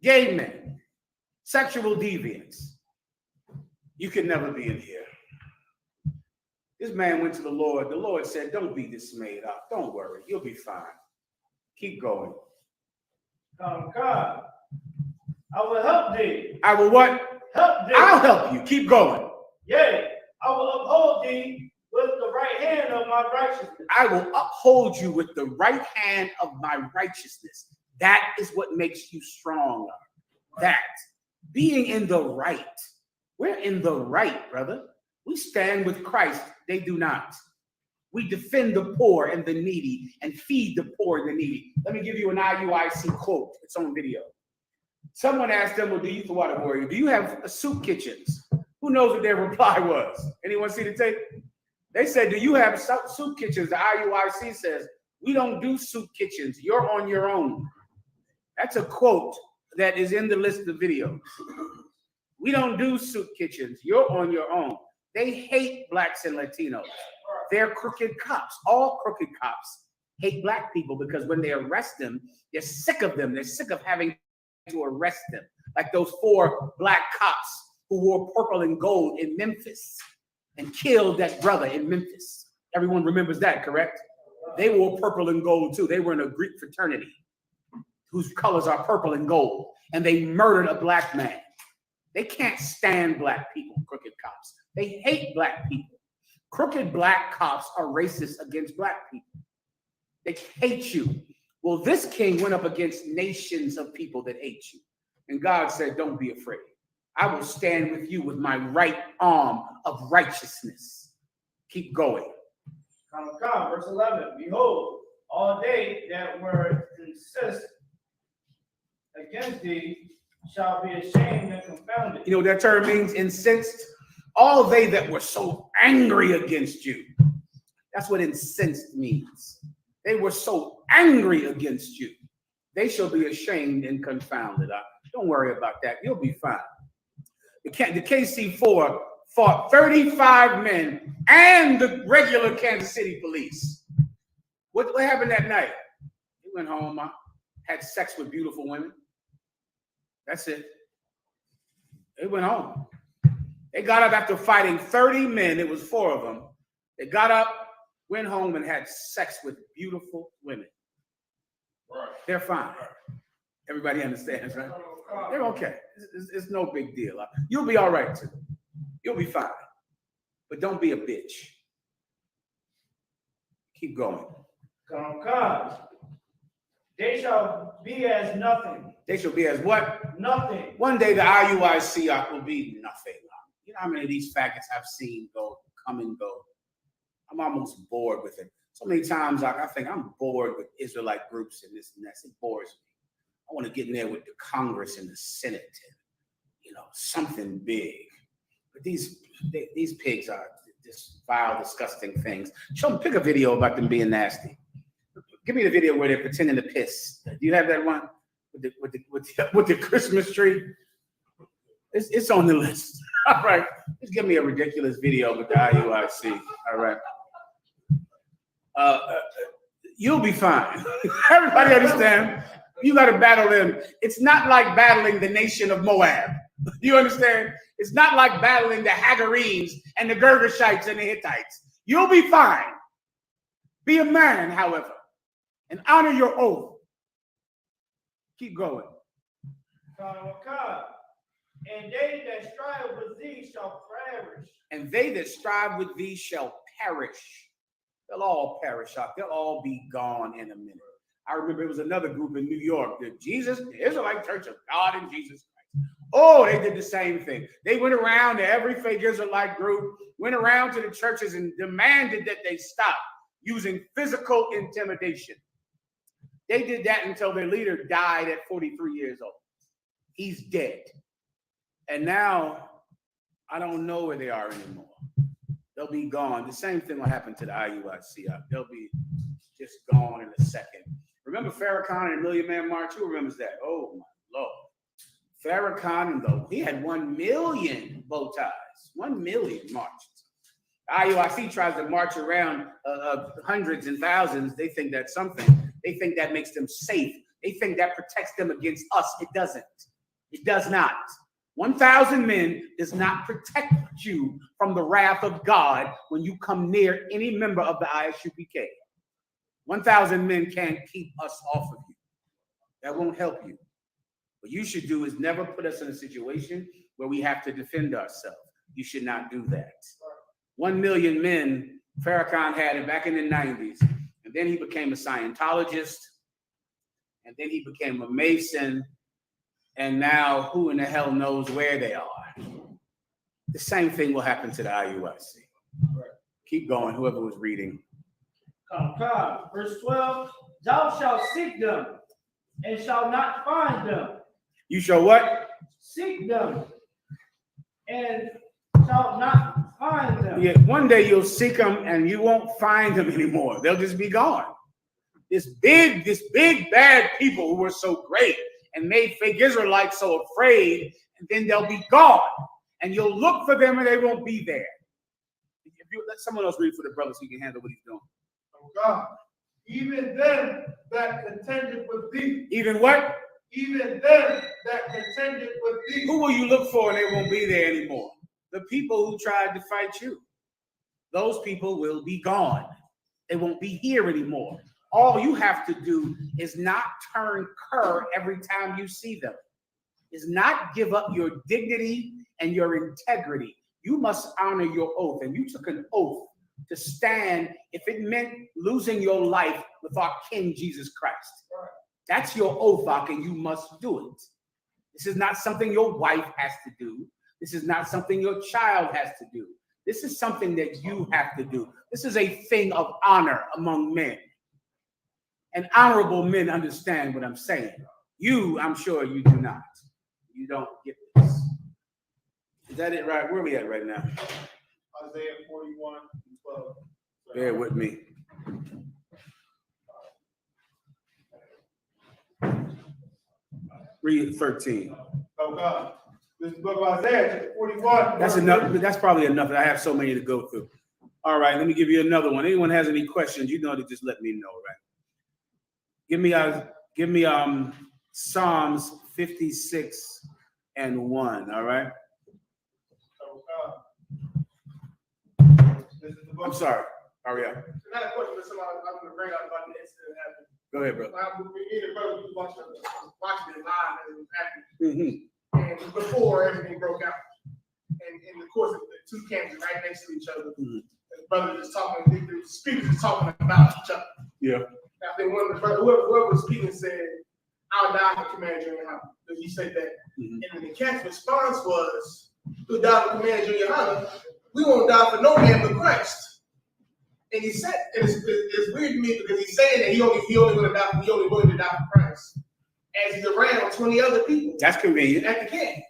gay men, sexual deviants. You can never be in here. This man went to the Lord. The Lord said, don't be dismayed. Don't worry. You'll be fine. Keep going. Come, come. I will help thee. I will what? Help thee. I'll help you. Keep going. Yea, I will uphold thee with the right hand of my righteousness. I will uphold you with the right hand of my righteousness. That is what makes you stronger. That. Being in the right. We're in the right, brother. We stand with Christ. They do not. We defend the poor and the needy and feed the poor and the needy. Let me give you an IUIC quote. It's on video. Someone asked them, well, do you have soup kitchens? Who knows what their reply was? Anyone see the tape? They said, do you have soup kitchens? The IUIC says, we don't do soup kitchens. You're on your own. That's a quote that is in the list of videos. We don't do soup kitchens. You're on your own. They hate blacks and Latinos. They're crooked cops. All crooked cops hate black people because when they arrest them, they're sick of them. They're sick of having to arrest them. Like those 4 black cops who wore purple and gold in Memphis and killed that brother in Memphis. Everyone remembers that, correct? They wore purple and gold too. They were in a Greek fraternity whose colors are purple and gold, and they murdered a black man. They can't stand black people, crooked cops. They hate black people. Crooked black cops are racist against black people. They hate you. Well, this king went up against nations of people that hate you. And God said, don't be afraid. I will stand with you with my right arm of righteousness. Keep going. Come, verse 11. Behold, all they that were incensed against thee shall be ashamed and confounded. You know what that term means? Incensed. All they that were so angry against you. That's what incensed means. They were so angry against you. They shall be ashamed and confounded. Don't worry about that. You'll be fine. The KC4 fought 35 men and the regular Kansas City police. What happened that night? He went home, had sex with beautiful women. That's it. They went home. They got up after fighting 30 men. It was 4 of them. They got up, went home, and had sex with beautiful women. Right. They're fine. Everybody understands, right? They're okay. It's no big deal. You'll be all right, too. You'll be fine. But don't be a bitch. Keep going. Come. They shall be as nothing. They shall be as what? Nothing. One day the IUIC will be nothing. You know how many of these faggots I've seen come and go? I'm almost bored with it. So many times I think I'm bored with Israelite groups and this and that. It bores me. I want to get in there with the Congress and the Senate and, something big. But these pigs are just vile, disgusting things. Pick a video about them being nasty. Give me the video where they're pretending to piss. Do you have that one with the Christmas tree? It's on the list. All right. Just give me a ridiculous video with the IUIC. All right. You'll be fine. Everybody understand? You got to battle them. It's not like battling the nation of Moab. You understand? It's not like battling the Hagarenes and the Girgashites and the Hittites. You'll be fine. Be a man, however, and honor your oath. Keep going. And they that strive with thee shall perish. And they that strive with thee shall perish. They'll all perish out. They'll all be gone in a minute. I remember it was another group in New York, the Israelite Church of God in Jesus Christ. Oh, they did the same thing. They went around to every fake Israelite group, went around to the churches and demanded that they stop using physical intimidation. They did that until their leader died at 43 years old. He's dead. And now I don't know where they are anymore. They'll be gone. The same thing will happen to the IUIC. They'll be just gone in a second. Remember Farrakhan and Million Man March? Who remembers that? Oh, my Lord. Farrakhan, he had 1 million bow ties. 1 million marches. IUIC tries to march around hundreds and thousands. They think that's something. They think that makes them safe. They think that protects them against us. It doesn't. It does not. 1,000 men does not protect you from the wrath of God when you come near any member of the Isupk. 1,000 men can't keep us off of you. That won't help you. What you should do is never put us in a situation where we have to defend ourselves. You should not do that. 1 million men, Farrakhan had it back in the 90s. And then he became a Scientologist. And then he became a Mason. And now who in the hell knows where they are? The same thing will happen to the IUIC. Keep going, whoever was reading. Verse 12, thou shalt seek them and shalt not find them. You shall what? Seek them and shalt not find them. Yeah, one day you'll seek them and you won't find them anymore. They'll just be gone. This big bad people who were so great and made fake Israelites so afraid, and then they'll be gone. And you'll look for them and they won't be there. If you let someone else read for the brothers so he can handle what he's doing. Oh God, even them that contended with thee. Even what? Even them that contended with thee. Who will you look for and they won't be there anymore? The people who tried to fight you. Those people will be gone. They won't be here anymore. All you have to do is not turn cur every time you see them. Is not give up your dignity and your integrity. You must honor your oath. And you took an oath to stand if it meant losing your life with our King Jesus Christ. That's your oath, and you must do it. This is not something your wife has to do. This is not something your child has to do. This is something that you have to do. This is a thing of honor among men. And honorable men understand what I'm saying. You, I'm sure you do not. You don't get this. Is that it right? Where are we at right now? Isaiah 41:12. Bear with me. Read 13. Oh God, this book of Isaiah, chapter 41. That's enough. That's probably enough. I have so many to go through. All right, let me give you another one. Anyone has any questions, you know to just let me know, right? Give me Psalms 56:1. All right. Oh God. This is the book. I'm sorry. Hurry up. Another question that I'm going to bring up about the incident that happened. Go ahead, bro. Me and the brother was watching it live as it was happening. Mm-hmm. And before everything broke out. And in the course of the two camps right next to each other, Mm-hmm. the brother just talking, the speakers just talking about each other. Yeah. I think one of the brothers, whoever was speaking said, I'll die for Command Junior High. Because he said that. Mm-hmm. And the camp's response was, we'll die for Command Junior High. We won't die for no man but Christ. And he said, and it's weird to me because he's saying that he only willing to die for Christ. As he's around 20 other people. That's convenient. At the camp.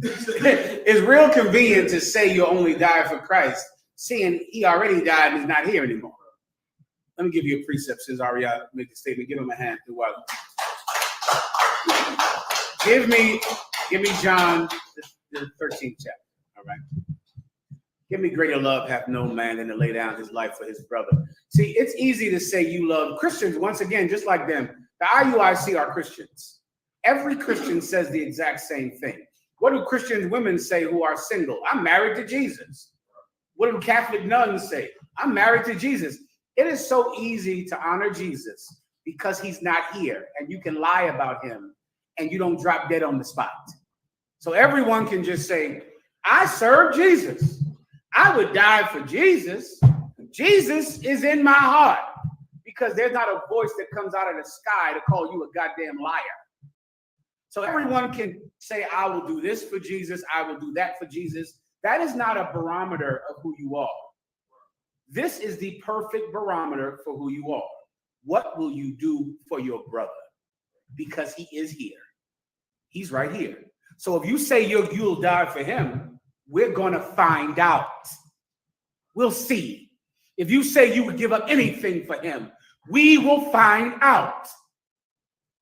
It's real convenient to say you only die for Christ, seeing he already died and is not here anymore. Let me give you a precept since Ariel made the statement. Give him a hand through what? Give me John, the 13th chapter. All right. Give me greater love hath no man than to lay down his life for his brother. See, it's easy to say you love Christians. Once again, just like them, the IUIC are Christians. Every Christian says the exact same thing. What do Christian women say who are single? I'm married to Jesus. What do Catholic nuns say? I'm married to Jesus. It is so easy to honor Jesus because he's not here and you can lie about him and you don't drop dead on the spot. So everyone can just say, I serve Jesus. I would die for Jesus. Jesus is in my heart because there's not a voice that comes out of the sky to call you a goddamn liar. So everyone can say, I will do this for Jesus. I will do that for Jesus. That is not a barometer of who you are. This is the perfect barometer for who you are. What will you do for your brother? Because he is here. He's right here. So if you say you'll die for him, we're going to find out. We'll see. If you say you would give up anything for him, we will find out.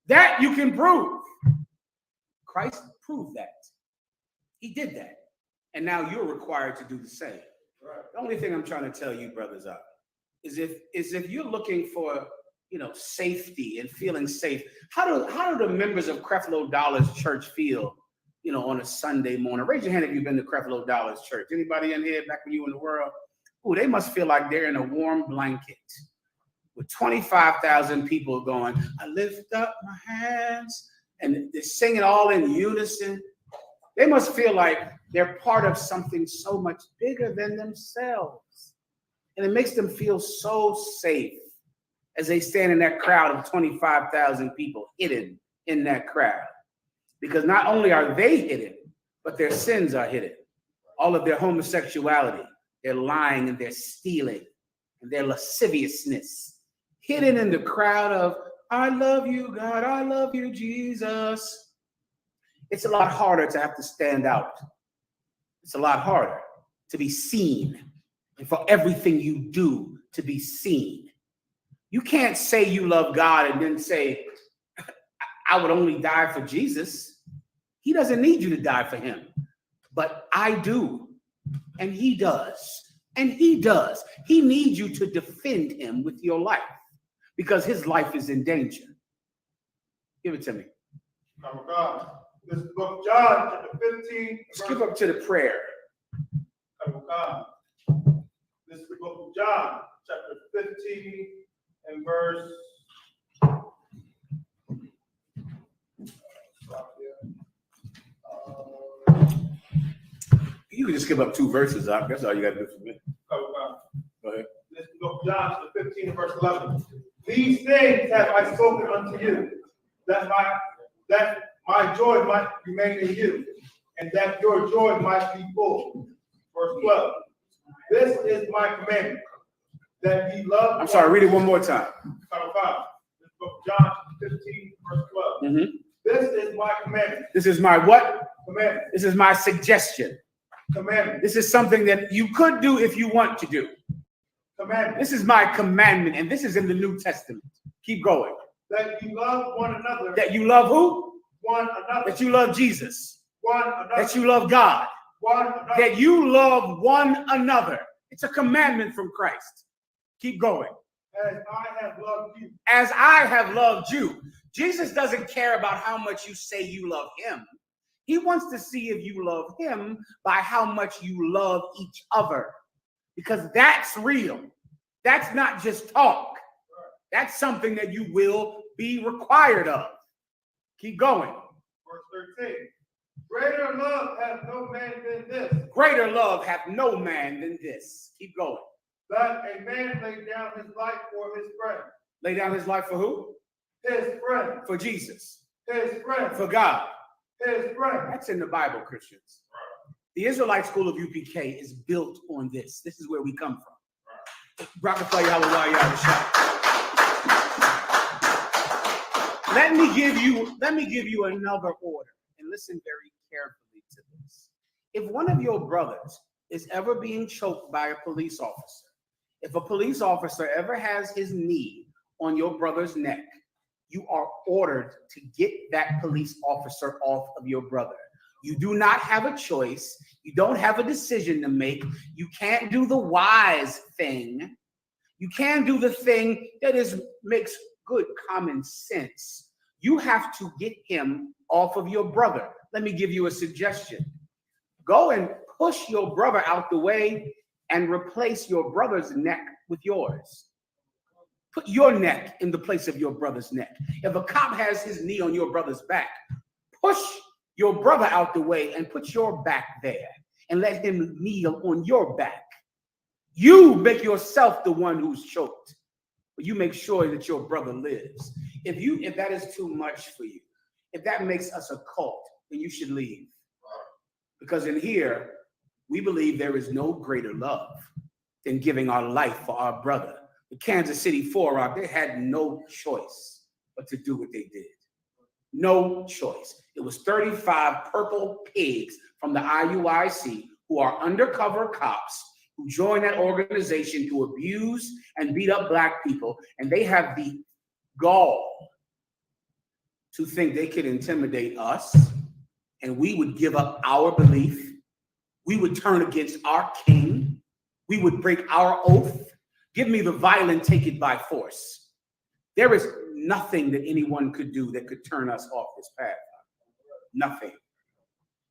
That you can prove. Christ proved that. He did that. And now you're required to do the same. Right. The only thing I'm trying to tell you, brothers, is if you're looking for, safety and feeling safe, how do the members of Creflo Dollar's church feel, on a Sunday morning? Raise your hand if you've been to Creflo Dollar's church. Anybody in here back when you were in the world? Oh, they must feel like they're in a warm blanket with 25,000 people going, I lift up my hands, and they're singing all in unison. They must feel like they're part of something so much bigger than themselves. And it makes them feel so safe as they stand in that crowd of 25,000 people hidden in that crowd. Because not only are they hidden, but their sins are hidden. All of their homosexuality, their lying and their stealing and their lasciviousness, hidden in the crowd of, I love you, God, I love you, Jesus. It's a lot harder to have to stand out. It's a lot harder to be seen, and for everything you do to be seen. You can't say you love God and then say, I would only die for Jesus. He doesn't need you to die for him. But I do, and he does, and he does. He needs you to defend him with your life because his life is in danger. Give it to me. Oh God. This book of John, chapter 15. Skip up to the prayer. Oh God. This is the book of John, chapter 15 and verse. You can just skip up 2 verses, Doc. That's all you got to do for me. Oh God. Go ahead. This is the book of John, chapter 15 and verse 11. These things have I spoken unto you, that my joy might remain in you, and that your joy might be full. Verse 12. This is my commandment, that ye love. I'm sorry, read it one more time. This book of John 15, verse 12. Mm-hmm. This is my commandment. This is my what? Commandment. This is my suggestion. Commandment. This is something that you could do if you want to do. Commandment. This is my commandment, and this is in the New Testament. Keep going. That you love one another. That you love who? One another. That you love Jesus. One another. That you love God. One another. That you love one another. It's a commandment from Christ. Keep going. As I have loved you. As I have loved you. Jesus doesn't care about how much you say you love him. He wants to see if you love him by how much you love each other. Because that's real. That's not just talk. That's something that you will be required of. Keep going. Verse 13. Greater love hath no man than this. Greater love hath no man than this. Keep going. That a man lay down his life for his friend. Lay down his life for who? His friend. For Jesus. His friend. For God. His friend. That's in the Bible, Christians. The Israelite school of UPK is built on this. This is where we come from. Rockefeller, hallelujah, shout. Let me give you another order, and listen very carefully to this. If one of your brothers is ever being choked by a police officer, if a police officer ever has his knee on your brother's neck, you are ordered to get that police officer off of your brother. You do not have a choice. You don't have a decision to make. You can't do the wise thing. You can do the thing that makes good common sense. You have to get him off of your brother. Let me give you a suggestion. Go and push your brother out the way and replace your brother's neck with yours. Put your neck in the place of your brother's neck. If a cop has his knee on your brother's back, push your brother out the way and put your back there and let him kneel on your back. You make yourself the one who's choked, but you make sure that your brother lives. If that is too much for you, if that makes us a cult, then you should leave. Because in here, we believe there is no greater love than giving our life for our brother. The Kansas City 4 they had no choice but to do what they did. No choice. It was 35 purple pigs from the IUIC who are undercover cops who joined that organization to abuse and beat up black people, and they have the gall to think they could intimidate us, and we would give up our belief. We would turn against our king. We would break our oath. Give me the violent, take it by force. There is nothing that anyone could do that could turn us off this path. Nothing.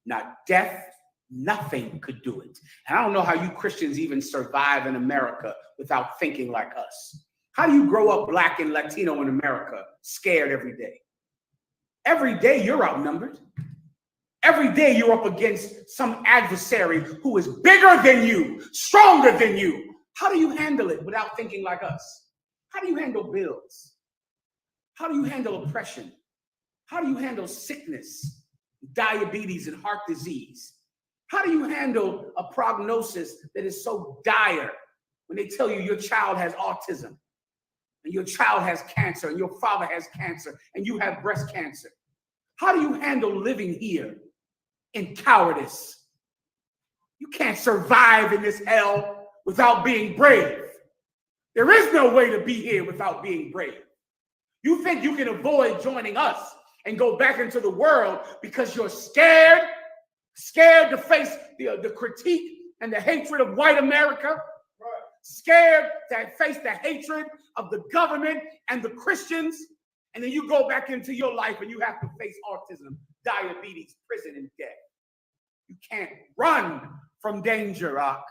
Not death, nothing could do it. And I don't know how you Christians even survive in America without thinking like us. How do you grow up black and Latino in America scared every day? Every day you're outnumbered. Every day you're up against some adversary who is bigger than you, stronger than you. How do you handle it without thinking like us? How do you handle bills? How do you handle oppression? How do you handle sickness, diabetes, and heart disease? How do you handle a prognosis that is so dire when they tell you your child has autism and your child has cancer and your father has cancer and you have breast cancer? How do you handle living here in cowardice? You can't survive in this hell without being brave. There is no way to be here without being brave. You think you can avoid joining us and go back into the world because you're scared to face the critique and the hatred of white America, scared to face the hatred of the government and the Christians, and then you go back into your life and you have to face autism, diabetes, prison, and death. You can't run from danger, Ak.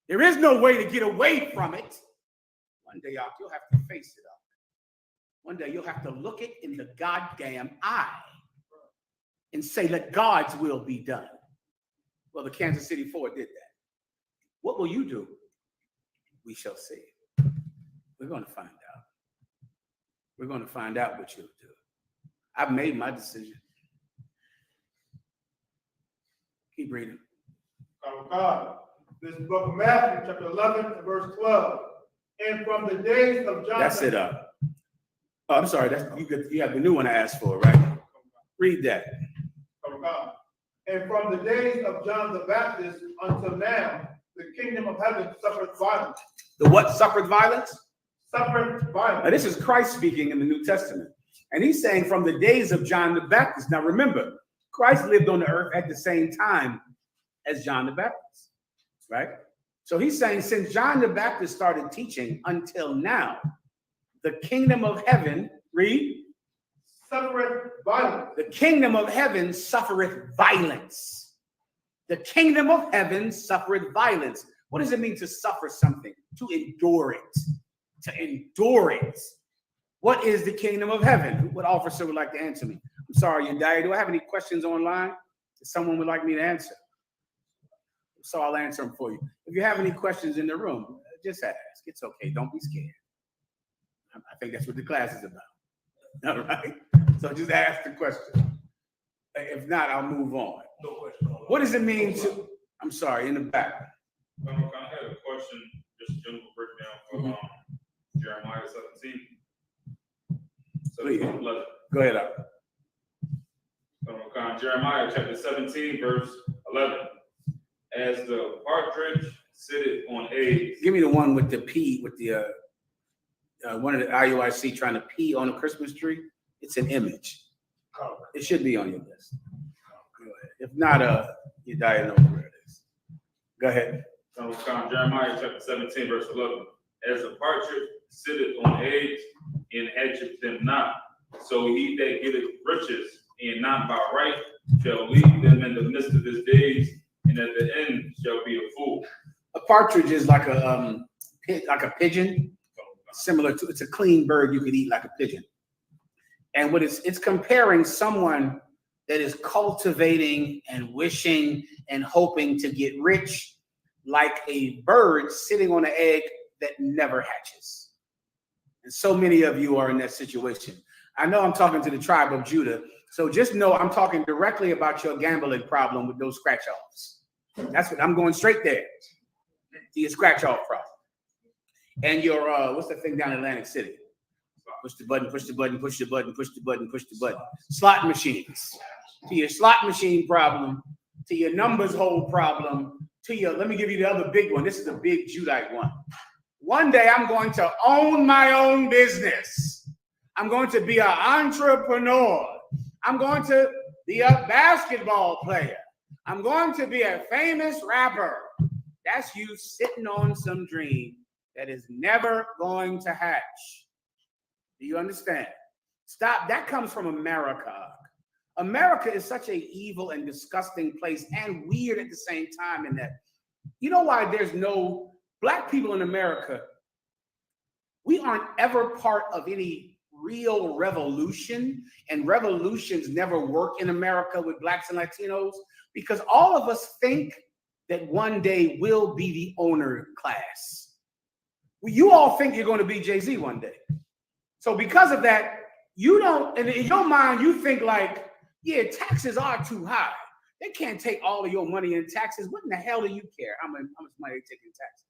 There is no way to get away from it. One day, Ak, you'll have to face it, Ak. One day you'll have to look it in the goddamn eye and say, let God's will be done. Well, the Kansas City Four did that. What will you do? We shall see. We're going to find out. We're going to find out what you'll do. I've made my decision. Keep reading. God. This book of Matthew, chapter 11, and verse 12. And from the days of John. That's it up. Oh, I'm sorry. You have the new one I asked for, right? Read that. And from the days of John the Baptist until now, the kingdom of heaven suffered violence. The what suffered violence? Suffered violence. Now, this is Christ speaking in the New Testament. And he's saying from the days of John the Baptist. Now, remember, Christ lived on the earth at the same time as John the Baptist, right? So he's saying since John the Baptist started teaching until now, the kingdom of heaven, read, Suffereth violence. the kingdom of heaven suffereth violence. The kingdom of heaven suffereth violence. What does it mean to suffer something? To endure it. To endure it. What is the kingdom of heaven? What officer would like to answer me? I'm sorry, N.W.O. Do I have any questions online that someone would like me to answer? So I'll answer them for you. If you have any questions in the room, just ask. It's okay. Don't be scared. I think that's what the class is about. All right? So just ask the question. If not, I'll move on. No question. What does it mean to, I'm sorry, in the back. I had a question, just a general breakdown for Jeremiah 17. Please. 11. Go ahead, Al. Jeremiah chapter 17, verse 11. As the partridge sitteth on eggs. Give me the one with the P, with the one of the IUIC trying to pee on a Christmas tree. It's an image. It should be on your list. Go ahead. If not, you die and know where it is. Go ahead. Jeremiah chapter 17, verse 11. As the partridge sitteth on eggs and hatcheth them not, so he that getteth riches and not by right shall leave them in the midst of his days, and at the end shall be a fool. A partridge is like a pigeon, similar to, it's a clean bird you could eat like a pigeon. And what it's comparing someone that is cultivating and wishing and hoping to get rich like a bird sitting on an egg that never hatches. And so many of you are in that situation. I know I'm talking to the tribe of Judah, so just know I'm talking directly about your gambling problem with those scratch-offs. That's what I'm going straight there to your scratch-off problem. And your, what's the thing down in Atlantic City? Push the button, push the button, push the button, push the button, push the button. Slot machines. To your slot machine problem, to your numbers hole problem, to your, let me give you the other big one. This is the big Judite one. One day I'm going to own my own business. I'm going to be an entrepreneur. I'm going to be a basketball player. I'm going to be a famous rapper. That's you sitting on some dream that is never going to hatch. Do you understand? Stop. That comes from America. America is such an evil and disgusting place and weird at the same time in that, you know why there's no black people in America We aren't ever part of any real revolution, and revolutions never work in America with blacks and Latinos because all of us think that one day we'll be the owner class. You all think you're going to be Jay-Z one day. So because of that, you don't, and in your mind, you think like, yeah, taxes are too high. They can't take all of your money in taxes. What in the hell do you care how much money they take in taxes?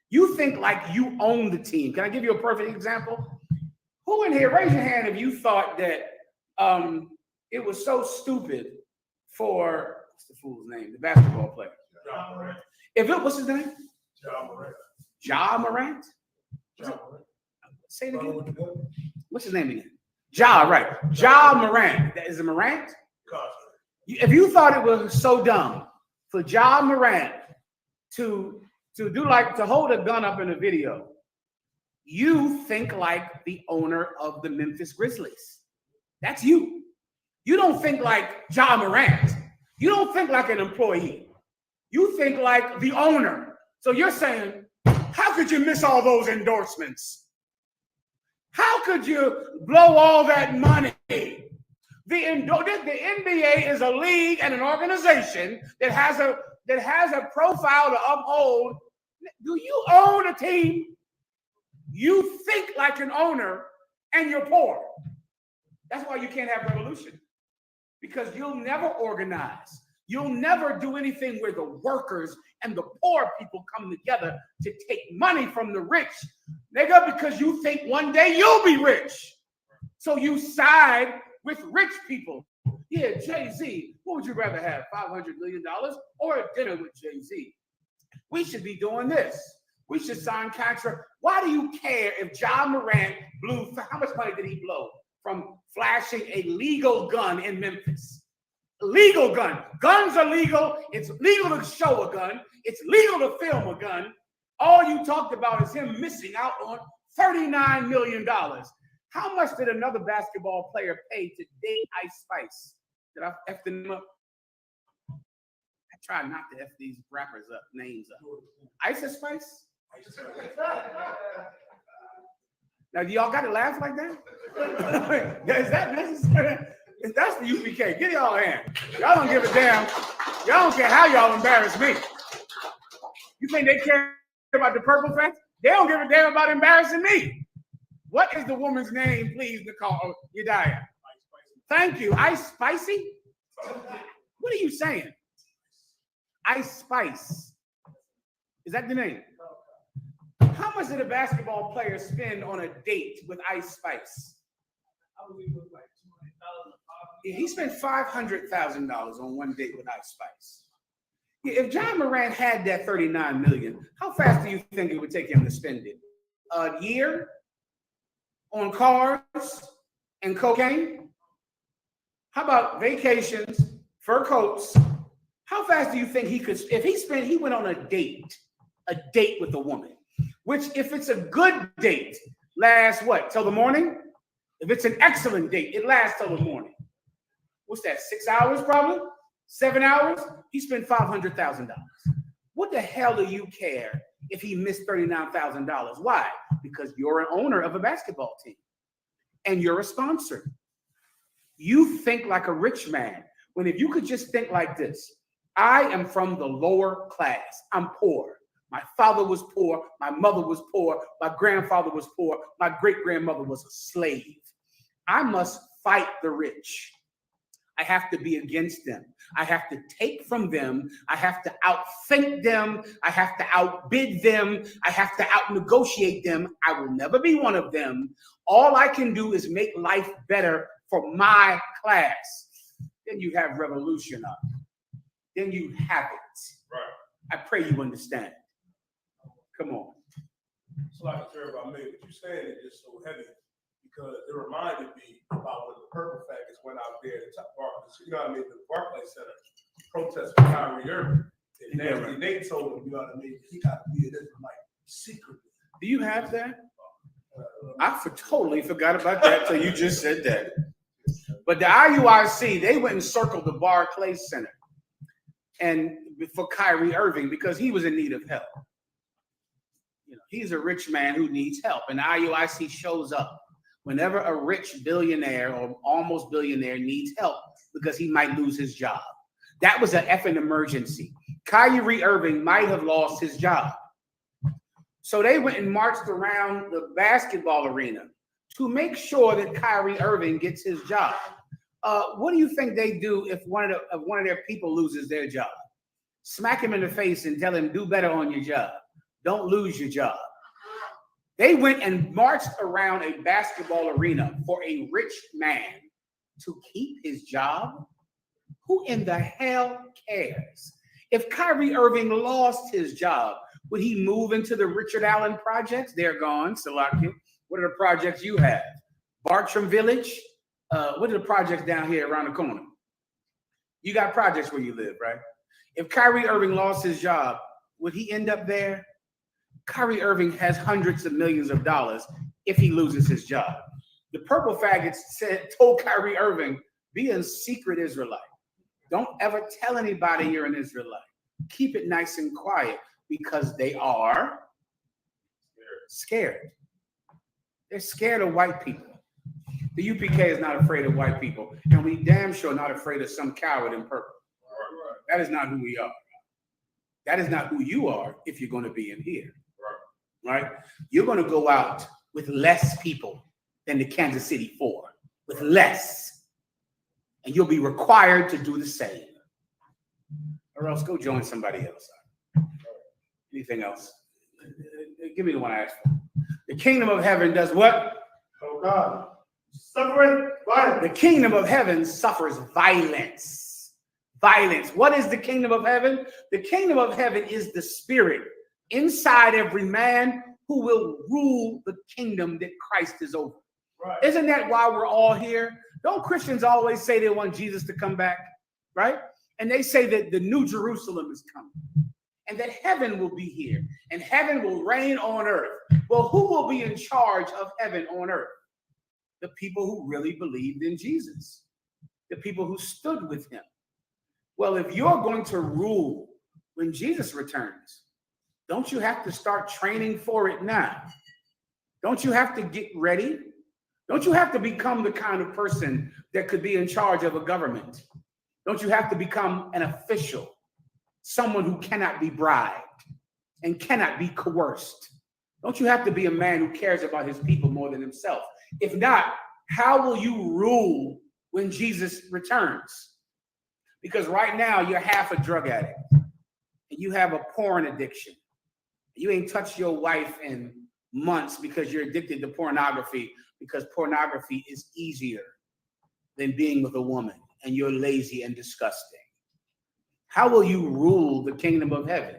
You think like you own the team. Can I give you a perfect example? Who in here, raise your hand if you thought that it was so stupid for, what's the fool's name? The basketball player. Ja Morant. If it, what's his name? Ja Morant. Ja Morant? Ja Morant. Say it again. What's his name again? Ja, right. Ja Morant. Is it Morant? If you thought it was so dumb for Ja Morant to hold a gun up in a video, you think like the owner of the Memphis Grizzlies. That's you. You don't think like Ja Morant. You don't think like an employee. You think like the owner. So you're saying, how could you miss all those endorsements? How could you blow all that money? The NBA is a league and an organization that has a profile to uphold. Do you own a team? You think like an owner and you're poor. That's why you can't have revolution. Because you'll never organize. You'll never do anything where the workers and the poor people come together to take money from the rich. Nigga, because you think one day you'll be rich. So you side with rich people. Yeah, Jay-Z, what would you rather have, $500 million or a dinner with Jay-Z? We should be doing this. We should sign contract. Why do you care if Ja Morant blew, how much money did he blow from flashing a legal gun in Memphis? Legal gun. Guns are legal. It's legal to show a gun. It's legal to film a gun. All you talked about is him missing out on $39 million. How much did another basketball player pay to date Ice Spice? Did I F them up? I try not to F these rappers up, names up. Ice Spice? Now, do y'all got to laugh like that? Is that necessary? That's the UPK. Get y'all a hand. Y'all don't give a damn. Y'all don't care how y'all embarrass me. You think they care about the purple facts? They don't give a damn about embarrassing me. What is the woman's name, please, Nicole? Oh, Yediah. Thank you. Ice Spicy? What are you saying? Ice Spice. Is that the name? How much did a basketball player spend on a date with Ice Spice? I believe it was like $200,000. He spent $500,000 on one date with Ice Spice. If Ja Morant had that $39 million, how fast do you think it would take him to spend it? A year on cars and cocaine? How about vacations, fur coats? How fast do you think he could, if he went on a date with a woman, which if it's a good date, lasts what, till the morning? If it's an excellent date, it lasts till the morning. What's that, 6 hours probably? 7 hours? He spent $500,000. What the hell do you care if he missed $39,000? Why? Because you're an owner of a basketball team and you're a sponsor. You think like a rich man. When if you could just think like this, I am from the lower class. I'm poor. My father was poor. My mother was poor. My grandfather was poor. My great-grandmother was a slave. I must fight the rich. I have to be against them. I have to take from them. I have to outthink them. I have to outbid them. I have to outnegotiate them. I will never be one of them. All I can do is make life better for my class. Then you have revolution up. Then you have it. Right. I pray you understand. Come on. It's like a terrible I made, but you saying it just so heavy because it reminded me about when the purple fact is went out there to top Barclays. You know what I mean? The Barclays Center protest for Kyrie Irving. And Nancy Nate told him, you know what I mean? He got to be in this like secretly. Do you have that? Totally forgot about that till you just said that. But the IUIC, they went and circled the Barclays Center and for Kyrie Irving because he was in need of help. he's a rich man who needs help, and IUIC shows up whenever a rich billionaire or almost billionaire needs help because he might lose his job. That was an effing emergency. Kyrie Irving might have lost his job. So they went and marched around the basketball arena to make sure that Kyrie Irving gets his job. What do you think they do if one of their people loses their job? Smack him in the face and tell him, do better on your job. Don't lose your job. They went and marched around a basketball arena for a rich man to keep his job? Who in the hell cares? If Kyrie Irving lost his job, would he move into the Richard Allen projects? They're gone, Salakia. What are the projects you have? Bartram Village? What are the projects down here around the corner? You got projects where you live, right? If Kyrie Irving lost his job, would he end up there? Kyrie Irving has hundreds of millions of dollars if he loses his job. The purple faggots told Kyrie Irving, be a secret Israelite. Don't ever tell anybody you're an Israelite. Keep it nice and quiet because they are scared. They're scared of white people. The UPK is not afraid of white people, and we damn sure not afraid of some coward in purple. That is not who we are. That is not who you are if you're going to be in here. Right? You're going to go out with less people than the Kansas City 4, with less. And you'll be required to do the same. Or else go join somebody else. Anything else? Give me the one I asked for. The kingdom of heaven does what? Oh God. Suffering violence. The kingdom of heaven suffers violence. Violence. What is the kingdom of heaven? The kingdom of heaven is the spirit inside every man who will rule the kingdom that Christ is over. Right. Isn't that why we're all here? Don't Christians always say they want Jesus to come back, right? And they say that the new Jerusalem is coming and that heaven will be here and heaven will reign on earth. Well, who will be in charge of heaven on earth? The people who really believed in Jesus, the people who stood with him. Well, if you're going to rule when Jesus returns, don't you have to start training for it now? Don't you have to get ready? Don't you have to become the kind of person that could be in charge of a government? Don't you have to become an official, someone who cannot be bribed and cannot be coerced? Don't you have to be a man who cares about his people more than himself? If not, how will you rule when Jesus returns? Because right now you're half a drug addict and you have a porn addiction. You ain't touched your wife in months because you're addicted to pornography, because pornography is easier than being with a woman, and you're lazy and disgusting. How will you rule the kingdom of heaven?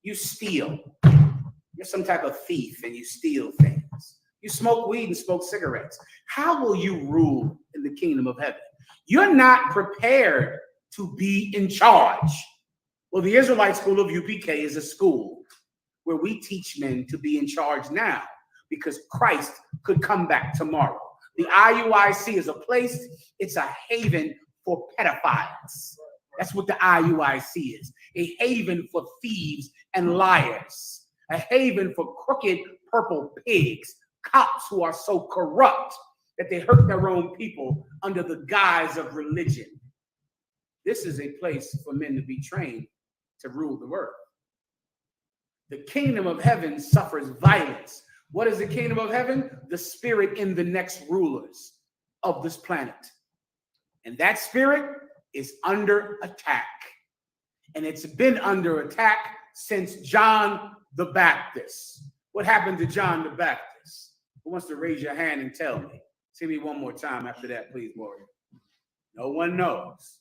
You steal. You're some type of thief and you steal things. You smoke weed and smoke cigarettes. How will you rule in the kingdom of heaven? You're not prepared to be in charge. Well, the Israelite School of UPK is a school where we teach men to be in charge now because Christ could come back tomorrow. The IUIC is a place, it's a haven for pedophiles. That's what the IUIC is, a haven for thieves and liars, a haven for crooked purple pigs, cops who are so corrupt that they hurt their own people under the guise of religion. This is a place for men to be trained to rule the world. The kingdom of heaven suffers violence. What is the kingdom of heaven? The spirit in the next rulers of this planet. And that spirit is under attack. And it's been under attack since John the Baptist. What happened to John the Baptist? Who wants to raise your hand and tell me? See me one more time after that, please, Warrior. No one knows.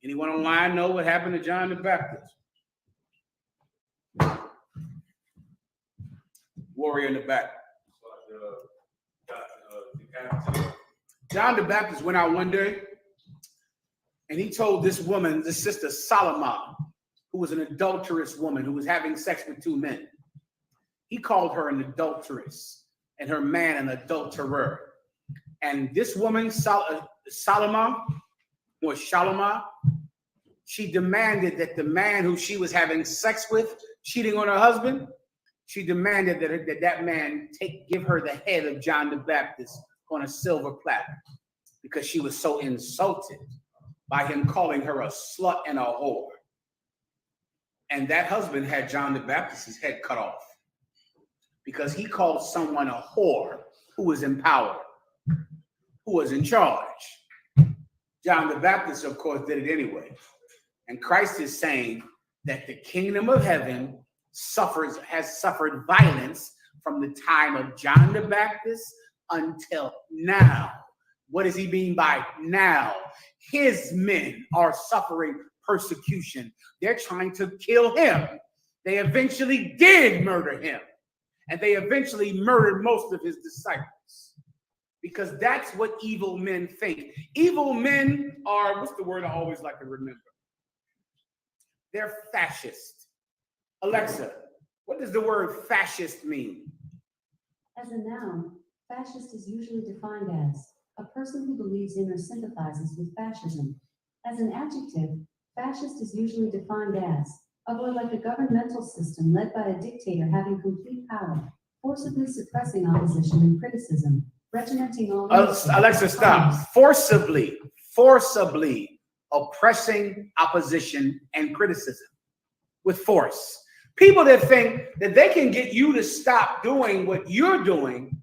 Anyone online know what happened to John the Baptist? Warrior in the back. John the Baptist went out one day and he told this woman, this sister Salama, who was an adulterous woman who was having sex with two men. He called her an adulteress and her man an adulterer. And this woman, Salama, or Shalama, she demanded that the man who she was having sex with, cheating on her husband, she demanded that man give her the head of John the Baptist on a silver platter because she was so insulted by him calling her a slut and a whore. And that husband had John the Baptist's head cut off because he called someone a whore who was in power, who was in charge. John the Baptist, of course, did it anyway. And Christ is saying that the kingdom of heaven has suffered violence from the time of John the Baptist until now. What does he mean by now? His men are suffering persecution. They're trying to kill him. They eventually did murder him. And they eventually murdered most of his disciples. Because that's what evil men think. Evil men are, what's the word I always like to remember? They're fascist. Alexa, what does the word fascist mean? As a noun, fascist is usually defined as a person who believes in or sympathizes with fascism. As an adjective, fascist is usually defined as or like a governmental system led by a dictator having complete power, forcibly suppressing opposition and criticism, regimenting all. Alexa, stop. Forcibly oppressing opposition and criticism with force. People that think that they can get you to stop doing what you're doing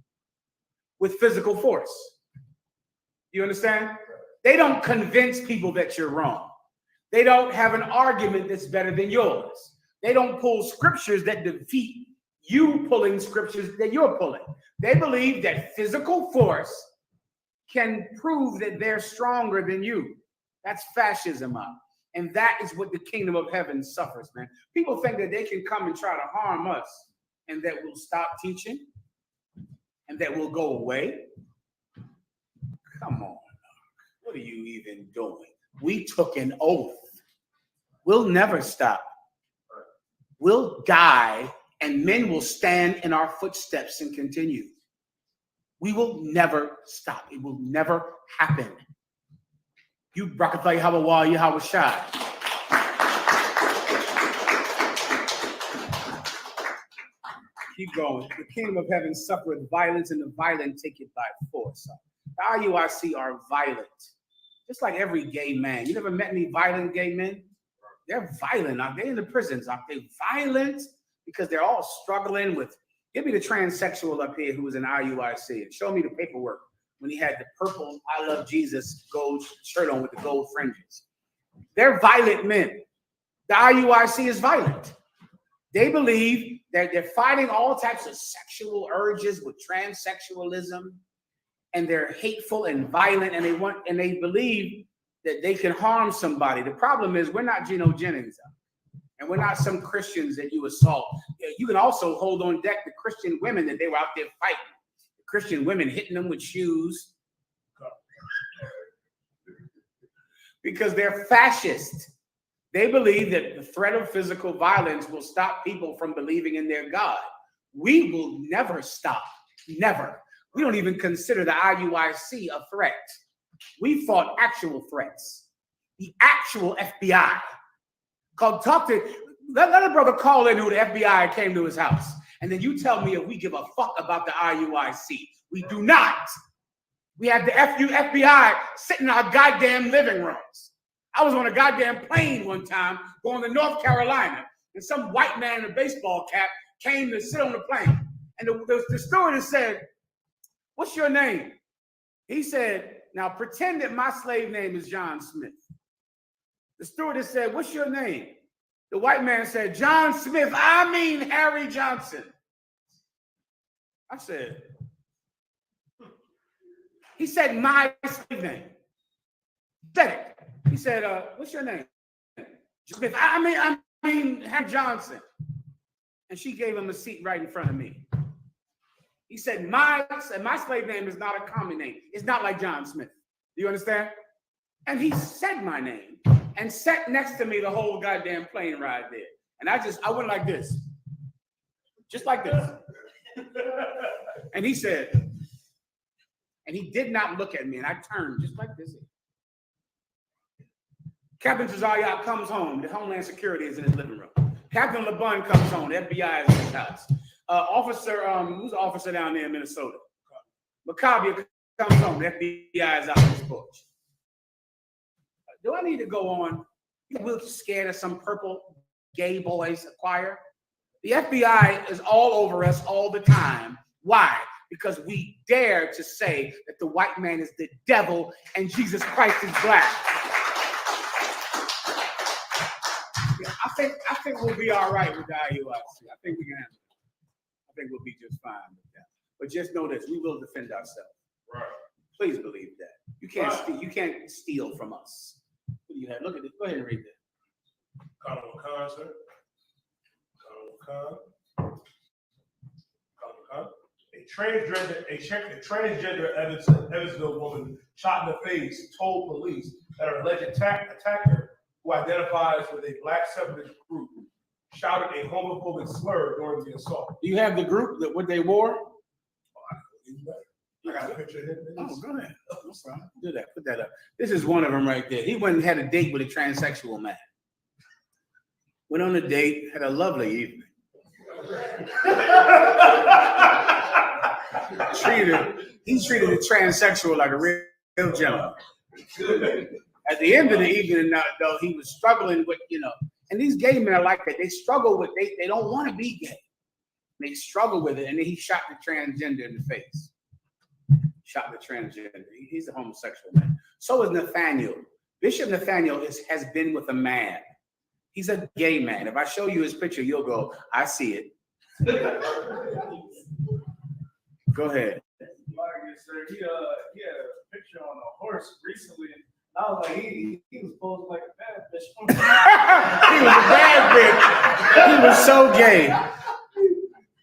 with physical force. You understand? They don't convince people that you're wrong. They don't have an argument that's better than yours. They don't pull scriptures that defeat you pulling scriptures that you're pulling. They believe that physical force can prove that they're stronger than you. That's fascism up. And that is what the kingdom of heaven suffers, man. People think that they can come and try to harm us and that we'll stop teaching and that we'll go away. Come on. What are you even doing? We took an oath. We'll never stop. We'll die and men will stand in our footsteps and continue. We will never stop. It will never happen. You Brakatha Yahweh Yahweh Shai. Keep going. The kingdom of heaven suffereth violence, and the violent take it by force. The IUIC are violent. Just like every gay man. You never met any violent gay men? They're violent. They're in the prisons. Are they violent? Because they're all struggling with. Give me the transsexual up here who was in IUIC and show me the paperwork when he had the purple I Love Jesus gold shirt on with the gold fringes. They're violent men. The IUIC is violent. They believe that they're fighting all types of sexual urges with transsexualism, and they're hateful and violent, and they believe that they can harm somebody. The problem is we're not Geno Jennings, and we're not some Christians that you assault. You can also hold on deck the Christian women that they were out there fighting. The Christian women hitting them with shoes because they're fascist. They believe that the threat of physical violence will stop people from believing in their God. We will never stop. Never. We don't even consider the IUIC a threat. We fought actual threats. The actual FBI. Let a brother call in who the FBI came to his house. And then you tell me if we give a fuck about the IUIC. We do not. We had the FBI sitting in our goddamn living rooms. I was on a goddamn plane one time going to North Carolina, and some white man in a baseball cap came to sit on the plane. And the stewardess said, "What's your name?" He said, "Now pretend that my slave name is John Smith." The stewardess said, "What's your name?" The white man said, "John Smith, I mean Harry Johnson." I said, he said my slave name. He said it. He said, "What's your name?" Smith, I mean Harry Johnson. And she gave him a seat right in front of me. He said, my slave name is not a common name. It's not like John Smith. Do you understand? And he said my name and sat next to me the whole goddamn plane ride there. And I went like this. Just like this. And he said, and he did not look at me. And I turned just like this. Captain Josiah comes home. The Homeland Security is in his living room. Captain LeBun comes home. The FBI is in his house. Officer, who's the officer down there in Minnesota? Maccabi comes home. The FBI is out on his porch. Do I need to go on? We're scared of some purple gay boys choir. The FBI is all over us all the time. Why? Because we dare to say that the white man is the devil and Jesus Christ is black. Yeah, I think we'll be all right with the IUIC. I think we can handle it. I think we'll be just fine with that. But just know this: we will defend ourselves. Right. Please believe that. You can't steal. You can't steal from us. What do you have? Look at this. Go ahead and read that. Colonel Khan, sir. Colonel Khan. A transgender Evansville woman shot in the face told police that her alleged attacker, who identifies with a black separatist group, shouted a homophobic slur during the assault. Do you have the group that what they wore? I got a picture of him. Oh, go ahead. No problem. Do that. Put that up. This is one of them right there. He went and had a date with a transsexual man. Went on a date, had a lovely evening. He treated the transsexual like a real gentleman. At the end of the evening, though, he was struggling with, and these gay men are like that. They struggle with, they don't want to be gay. They struggle with it, and then he shot the transgender in the face. Shot the transgender. He's a homosexual man. So is Nathaniel. Bishop Nathaniel has been with a man. He's a gay man. If I show you his picture, you'll go, I see it. Go ahead. Sir, he had a picture on a horse recently. I was like, he was posing like a bad bitch. He was a bad bitch. He was so gay.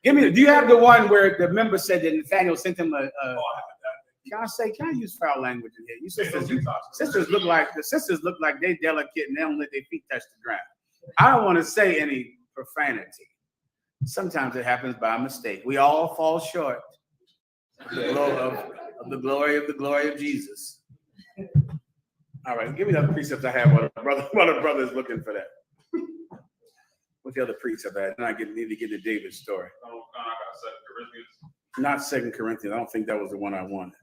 Do you have the one where the member said that Nathaniel sent him can I use foul language in here? You sisters look like they delicate and they don't let their feet touch the ground. I don't want to say any profanity. Sometimes it happens by mistake. We all fall short of the glory of Jesus. All right, give me the precepts I have while the brother is looking for that. What's the other precept I had? Then I need to get to David's story. I got 2 Corinthians. Not 2 Corinthians. I don't think that was the one I wanted.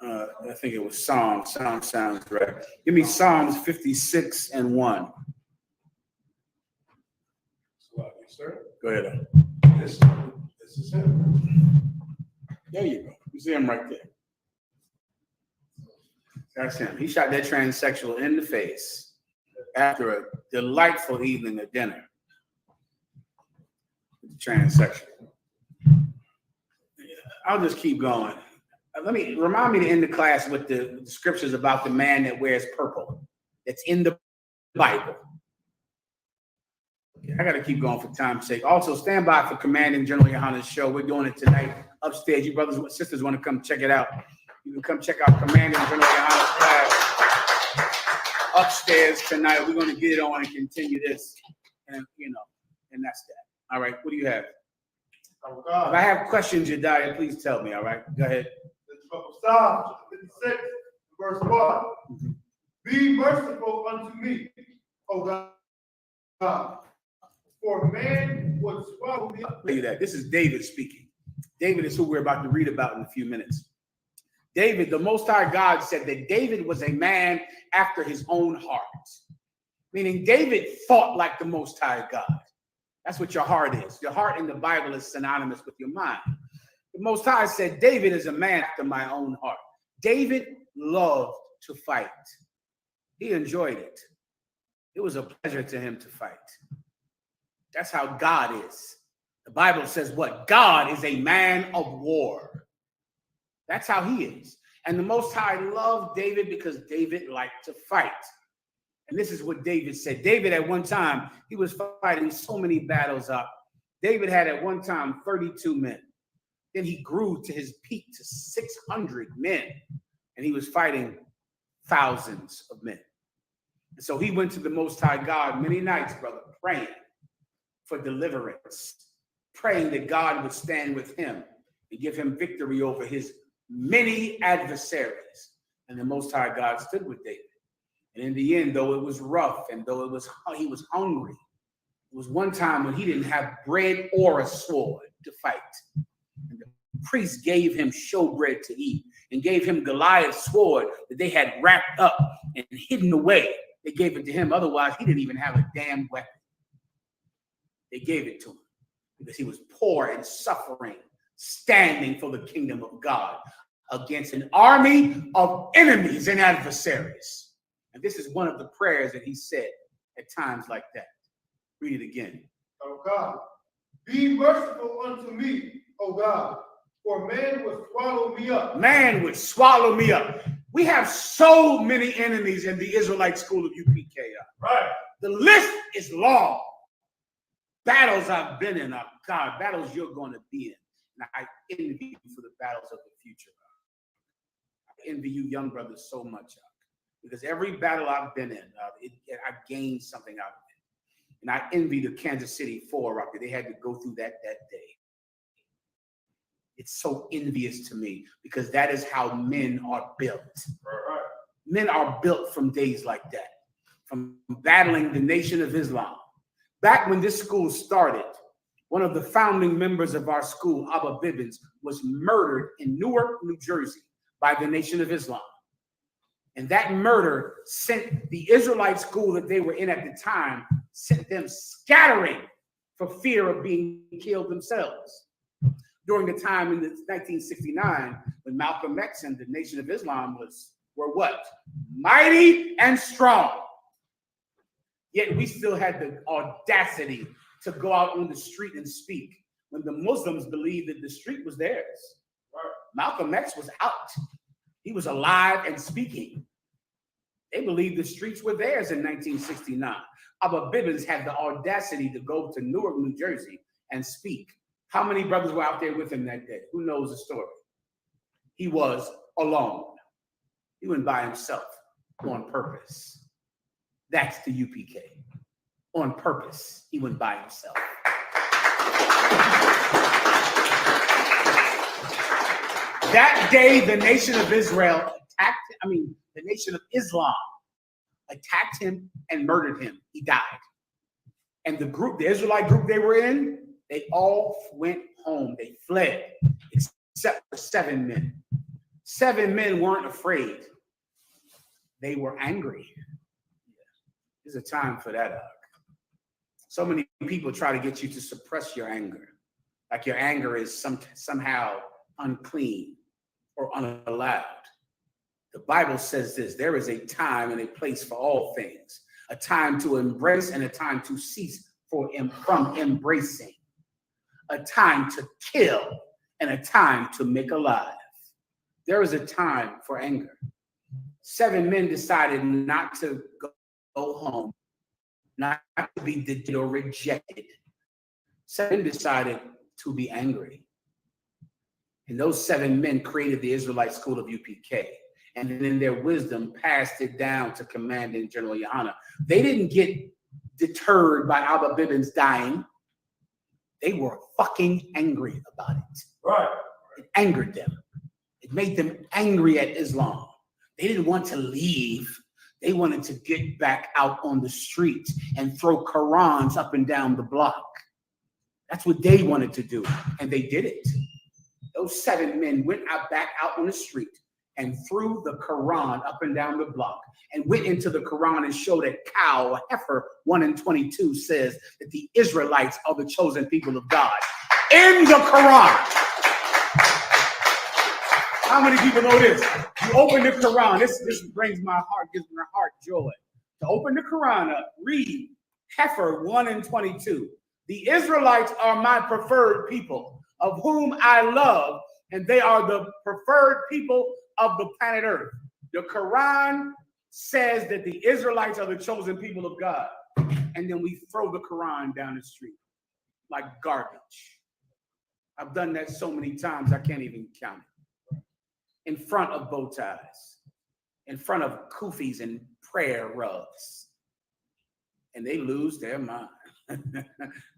I think it was Psalms. Psalms sounds right. Give me Psalms 56 and 1. Sir. Go ahead. This is him. There you go. You see him right there. That's him. He shot that transsexual in the face after a delightful evening at dinner. Transsexual. I'll just keep going. Remind me to end the class with the scriptures about the man that wears purple. That's in the Bible. I got to keep going for time's sake. Also, stand by for Commanding General Yohana's show. We're doing it tonight upstairs. You brothers and sisters want to come check it out. You can come check out Commanding General Yohana's class upstairs tonight. We're going to get it on and continue this. And that's that. All right. What do you have? If I have questions, Jediah, please tell me. All right. Go ahead. The book of Psalms 56, verse 1. Be merciful unto me, O God. For man would swallow me up. This is David speaking. David is who we're about to read about in a few minutes. David, the Most High God, said that David was a man after his own heart. Meaning David thought like the Most High God. That's what your heart is. Your heart in the Bible is synonymous with your mind. The Most High said, David is a man after my own heart. David loved to fight. He enjoyed it. It was a pleasure to him to fight. That's how God is. The Bible says what? God is a man of war. That's how he is. And the Most High loved David because David liked to fight. And this is what David said. David at one time, he was fighting so many battles up. David had at one time 32 men. Then he grew to his peak to 600 men. And he was fighting thousands of men. And so he went to the Most High God many nights, brother, praying for deliverance, praying that God would stand with him and give him victory over his many adversaries. And the Most High God stood with David. And in the end, though it was rough and though he was hungry, It was one time when he didn't have bread or a sword to fight. And the priest gave him showbread to eat and gave him Goliath's sword that they had wrapped up and hidden away. They gave it to him. Otherwise, he didn't even have a damn weapon. They gave it to him because he was poor and suffering, standing for the kingdom of God against an army of enemies and adversaries. And this is one of the prayers that he said at times like that. Read it again. Oh God, be merciful unto me, O God, for man would swallow me up. Man would swallow me up. We have so many enemies in the Israelite school of UPK. Right. The list is long. Battles I've been in, God, battles you're going to be in. And I envy you for the battles of the future. I envy you young brothers so much, because every battle I've been in, I gained something out of it. And I envy the Kansas City 4 that they had to go through that day. It's so envious to me because that is how men are built. Right. Men are built from days like that, from battling the Nation of Islam. Back when this school started, one of the founding members of our school, Abba Bibbins, was murdered in Newark, New Jersey by the Nation of Islam. And that murder sent the Israelite school that they were in at the time, sent them scattering for fear of being killed themselves. During the time in 1969, when Malcolm X and the Nation of Islam were what? Mighty and strong. Yet we still had the audacity to go out on the street and speak when the Muslims believed that the street was theirs. Malcolm X was out. He was alive and speaking. They believed the streets were theirs in 1969. Abba Bibbins had the audacity to go to Newark, New Jersey and speak. How many brothers were out there with him that day? Who knows the story? He was alone. He went by himself on purpose. That's the UPK. On purpose, he went by himself. That day, the Nation of Israel the Nation of Islam attacked him and murdered him. He died. And the Israelite group they were in, they all went home. They fled, except for 7 men. 7 men weren't afraid. They were angry. There's a time for that. So many people try to get you to suppress your anger. Like your anger is somehow unclean or unallowed. The Bible says this: there is a time and a place for all things, a time to embrace and a time to cease from embracing, a time to kill and a time to make alive. There is a time for anger. 7 men decided not to go home, not to be denied or rejected. 7 decided to be angry. And those 7 men created the Israelite school of UPK. And then in their wisdom, passed it down to Commandant General Yohana. They didn't get deterred by Abba Bibbins dying. They were fucking angry about it. Right. It angered them. It made them angry at Islam. They didn't want to leave. They wanted to get back out on the street and throw Qurans up and down the block. That's what they wanted to do, and they did it. Those 7 men went back out on the street and threw the Quran up and down the block and went into the Quran and showed that cow, heifer 1:22 says that the Israelites are the chosen people of God in the Quran. How many people know this? You open the Quran. This brings my heart, gives my heart joy. To open the Quran up, read heifer 1:22. The Israelites are my preferred people, of whom I love, and they are the preferred people of the planet Earth. The Quran says that the Israelites are the chosen people of God. And then we throw the Quran down the street like garbage. I've done that so many times, I can't even count it. In front of bow ties, in front of kufis and prayer rugs. And they lose their mind.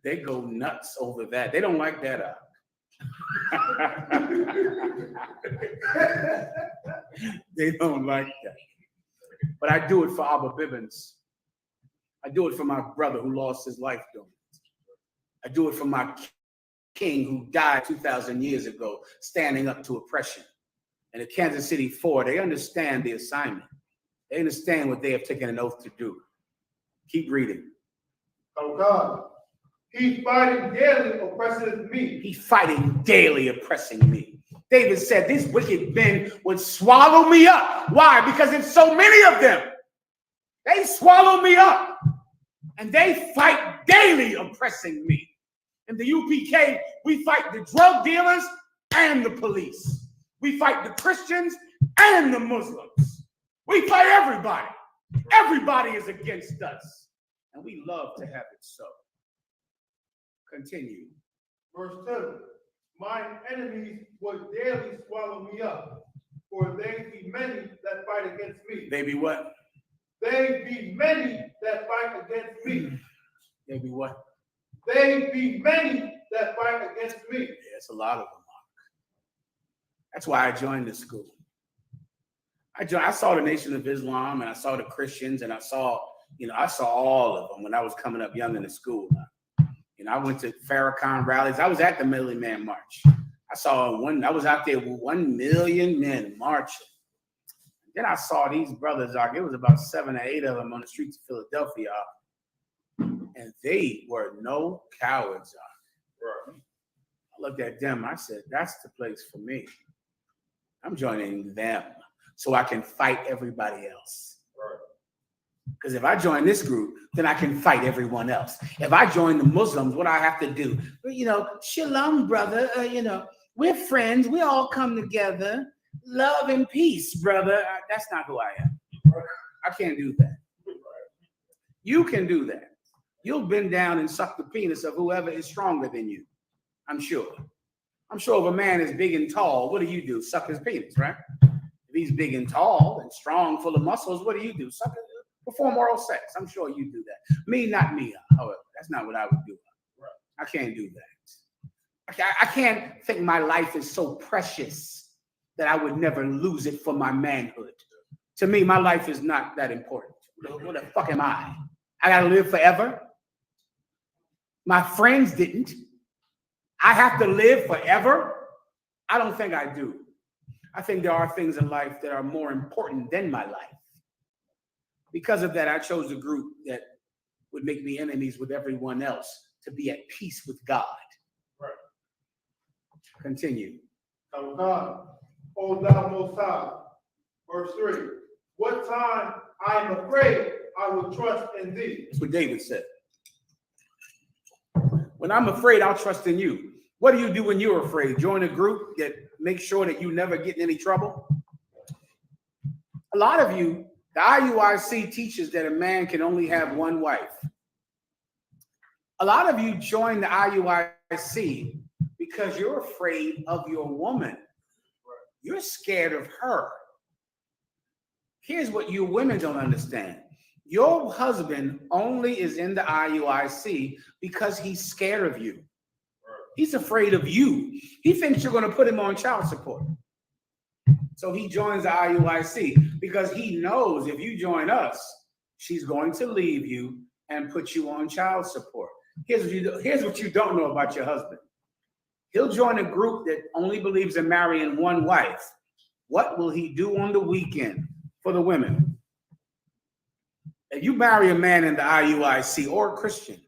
They go nuts over that. They don't like that up. They don't like that. But I do it for Abba Bibbins. I do it for my brother who lost his life doing it. I do it for my king who died 2,000 years ago, standing up to oppression. And the Kansas City 4, they understand the assignment. They understand what they have taken an oath to do. Keep reading. Oh God. He's fighting daily, oppressing me. He's fighting daily, oppressing me. David said, these wicked men would swallow me up. Why? Because it's so many of them. They swallow me up. And they fight daily, oppressing me. In the UPK, we fight the drug dealers and the police. We fight the Christians and the Muslims. We fight everybody. Everybody is against us. And we love to have it so. Continue. Verse 2. Mine enemies would daily swallow me up, for they be many that fight against me. They be what? They be many that fight against me. They be what? They be many that fight against me. Yeah, it's a lot of them. That's why I joined this school. I saw the Nation of Islam, and I saw the Christians, and I saw all of them when I was coming up young in the school. I went to Farrakhan rallies. I was at the Millie Man March. I was out there with 1 million men marching. Then I saw these brothers, it was about 7 or 8 of them on the streets of Philadelphia. And they were no cowards. I looked at them. I said, that's the place for me. I'm joining them so I can fight everybody else. Because if I join this group, then I can fight everyone else. If I join the Muslims, what do I have to do? Shalom, brother. We're friends. We all come together. Love and peace, brother. That's not who I am. I can't do that. You can do that. You'll bend down and suck the penis of whoever is stronger than you. I'm sure. I'm sure if a man is big and tall, what do? Suck his penis, right? If he's big and tall and strong, full of muscles, what do? Perform oral sex. I'm sure you do that. Not me, however. That's not what I would do. I can't do that. I can't think my life is so precious that I would never lose it for my manhood. To me, my life is not that important. What the fuck am I? I gotta live forever? My friends didn't. I have to live forever? I don't think I do. I think there are things in life that are more important than my life. Because of that, I chose a group that would make me enemies with everyone else to be at peace with God. Right. Continue. Oh God, O thou most high. Verse 3. What time I am afraid, I will trust in thee. That's what David said. When I'm afraid, I'll trust in you. What do you do when you're afraid? Join a group that makes sure that you never get in any trouble? A lot of you, the IUIC teaches that a man can only have one wife. A lot of you join the IUIC because you're afraid of your woman. You're scared of her. Here's what you women don't understand. Your husband only is in the IUIC because he's scared of you. He's afraid of you. He thinks you're going to put him on child support. So he joins the IUIC because he knows if you join us, she's going to leave you and put you on child support. Here's what you don't know about your husband. He'll join a group that only believes in marrying one wife. What will he do on the weekend for the women? If you marry a man in the IUIC or a Christian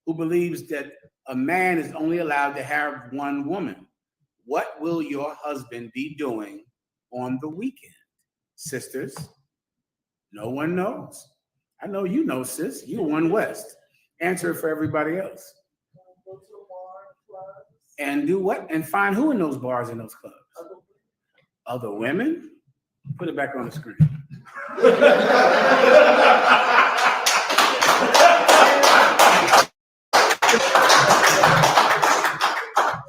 who believes that a man is only allowed to have one woman, what will your husband be doing on the weekend? Sisters, no one knows. I know you know, sis. You're One West. Answer it for everybody else. And do what? And find who in those bars and those clubs? Other women? Put it back on the screen.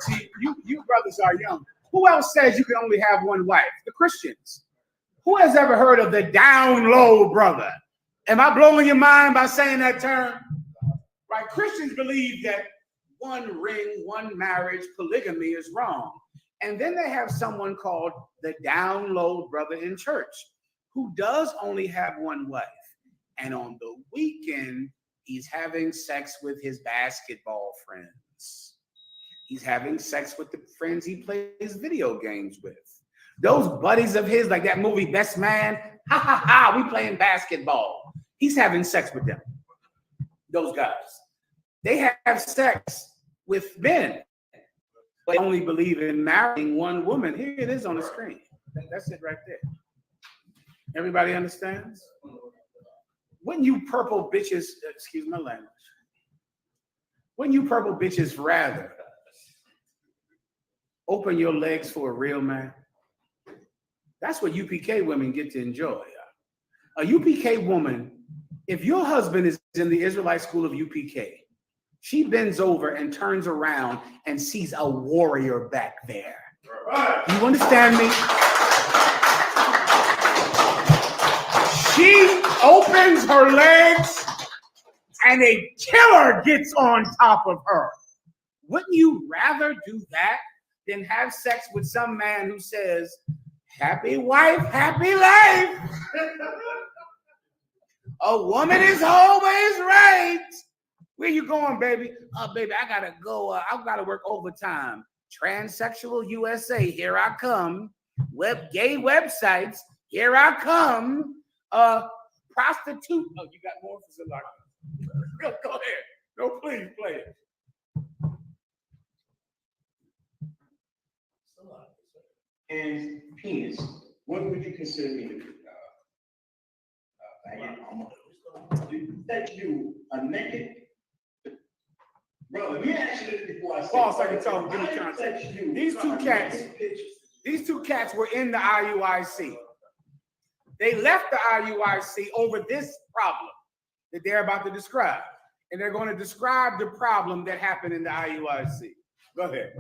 See, you brothers are young. Who else says you can only have one wife? The Christians. Who has ever heard of the down low brother? Am I blowing your mind by saying that term? Right? Christians believe that one ring, one marriage, polygamy is wrong. And then they have someone called the down low brother in church who does only have one wife. And on the weekend, He's having sex with his basketball friends. He's having sex with the friends he plays video games with. Those buddies of his, like that movie Best Man, ha ha ha, we playing basketball. He's having sex with them. Those guys. They have sex with men, but they only believe in marrying one woman. Here it is on the screen. That's it right there. Everybody understands? When you purple bitches, excuse my language, when you purple bitches rather open your legs for a real man, that's what UPK women get to enjoy. A UPK woman, if your husband is in the Israelite school of UPK, she bends over and turns around and sees a warrior back there. You understand me? She opens her legs and a killer gets on top of her. Wouldn't you rather do that than have sex with some man who says, happy wife, happy life? A woman is always right. Where you going, baby? Baby, I gotta go. I gotta work overtime. Transsexual USA, here I come. Gay websites, here I come. Prostitute. Oh, you got more for Zalaka? Go ahead. No, please play it. And penis. What would you consider me to be? That you are naked? Bro, let me ask you this before I say. Pause so I can tell them, give me context. These two cats were in the IUIC. They left the IUIC over this problem that they're about to describe. And they're going to describe the problem that happened in the IUIC. Go ahead.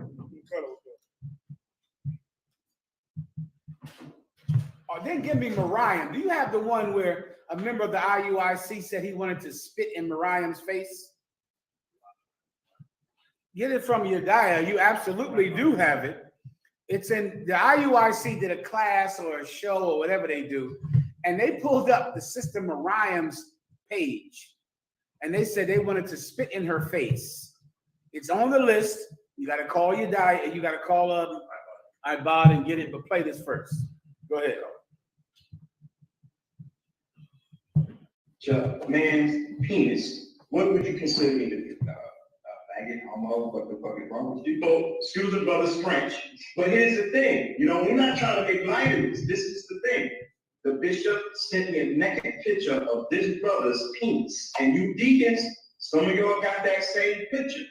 Then give me Mariam. Do you have the one where a member of the IUIC said he wanted to spit in Mariam's face? Get it from Yediah. You absolutely do have it. It's in the IUIC did a class or a show or whatever they do, and they pulled up the Sister Mariam's page, and they said they wanted to spit in her face. It's on the list. You got to call Yediah. You got to call Ibad and get it, but play this first. Go ahead. Man's penis. What would you consider me to be? Faggot, homo, what the fuck is wrong with you? Oh, excuse the brother's French. But here's the thing, we're not trying to make light of this. This is the thing. The bishop sent me a naked picture of this brother's penis. And you deacons, some of y'all got that same picture.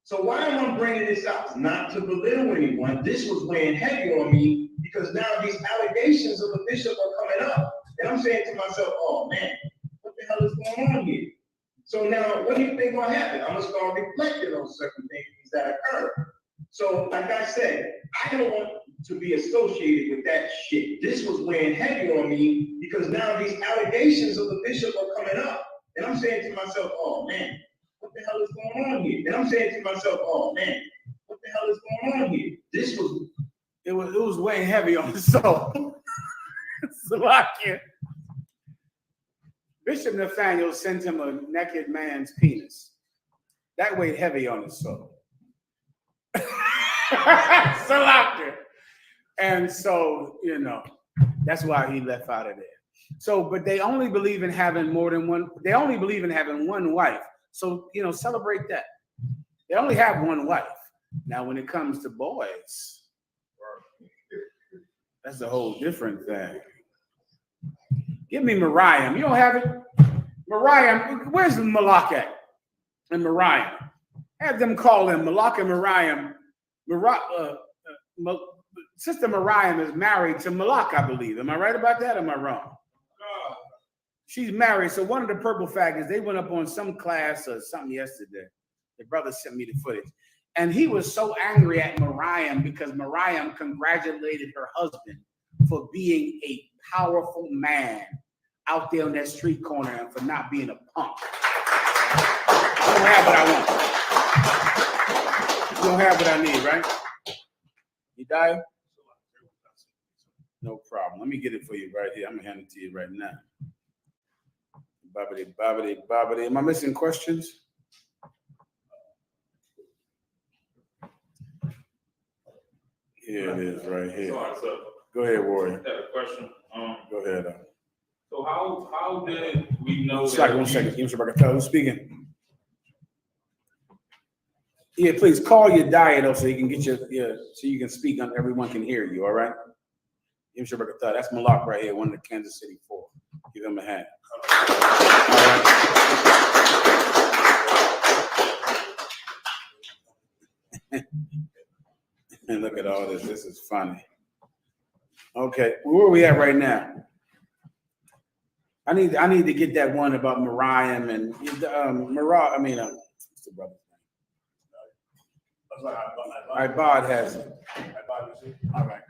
So why am I bringing this up? Not to belittle anyone. This was weighing heavy on me because now these allegations of the bishop are coming up. And I'm saying to myself, oh man, what the hell is going on here? So now, what do you think will happen? I'm going to start reflecting on certain things that occurred. So, like I said, I don't want to be associated with that shit. This was weighing heavy on me because now these allegations of the bishop are coming up. And I'm saying to myself, oh man, what the hell is going on here? And I'm saying to myself, oh man, what the hell is going on here? It was weighing heavy on the soul. Salakia. Bishop Nathaniel sent him a naked man's penis. That weighed heavy on his soul. Salakia. And so, that's why he left out of there. So, but they only believe in having more than one. They only believe in having one wife. So, celebrate that. They only have one wife. Now, when it comes to boys, that's a whole different thing. Give me Mariam. You don't have it? Mariam, where's Malak at? And Mariam. Have them call him Malak and Mariam. Sister Mariam is married to Malak, I believe. Am I right about that or am I wrong? She's married. So one of the purple faggots, they went up on some class or something yesterday. The brother sent me the footage. And he was so angry at Mariam because Mariam congratulated her husband for being a powerful man out there on that street corner and for not being a punk. You don't have what I want. You don't have what I need, right? You die? No problem. Let me get it for you right here. I'm gonna hand it to you right now. Bobbity. Am I missing questions? Here it is, right here. Sorry, sir. Go ahead, I Warrior. had a question. Go ahead. So how did we know One second. Who's speaking? Yeah, please call your diet so you can get so you can speak on everyone can hear you. All right. That's Malak right here, one of the Kansas City Four. Give him a hand. All right. And look at all this. This is funny. Okay, where are we at right now? I need to get that one about Mariah and Mariah. What's the brother's name? Ibad has it. All right.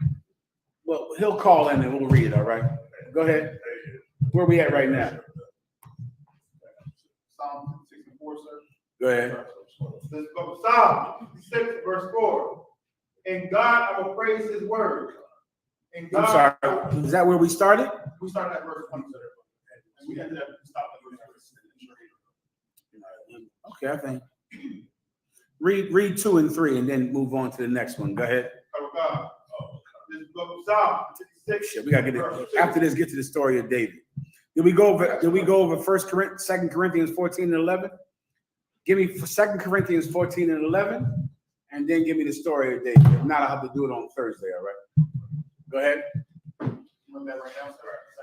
Well, he'll call in and we'll read it. All right. Go ahead. Where are we at right now? Psalm 64, sir. Go ahead. This book of Psalm 66, verse 4. And God, I will praise his word. And I'm God, sorry. Is that where we started? we started at verse 1, sir. And we ended up stopping at Okay, I think. Read 2 and 3 and then move on to the next one. Go ahead. God. This book of Psalm 66. Shit, we gotta get it. After this, get to the story of David. Did we go over 2 Corinthians 14 and 11? Give me 2 Corinthians 14 and 11, and then give me the story of David. If not, I'll have to do it on Thursday, all right? Go ahead.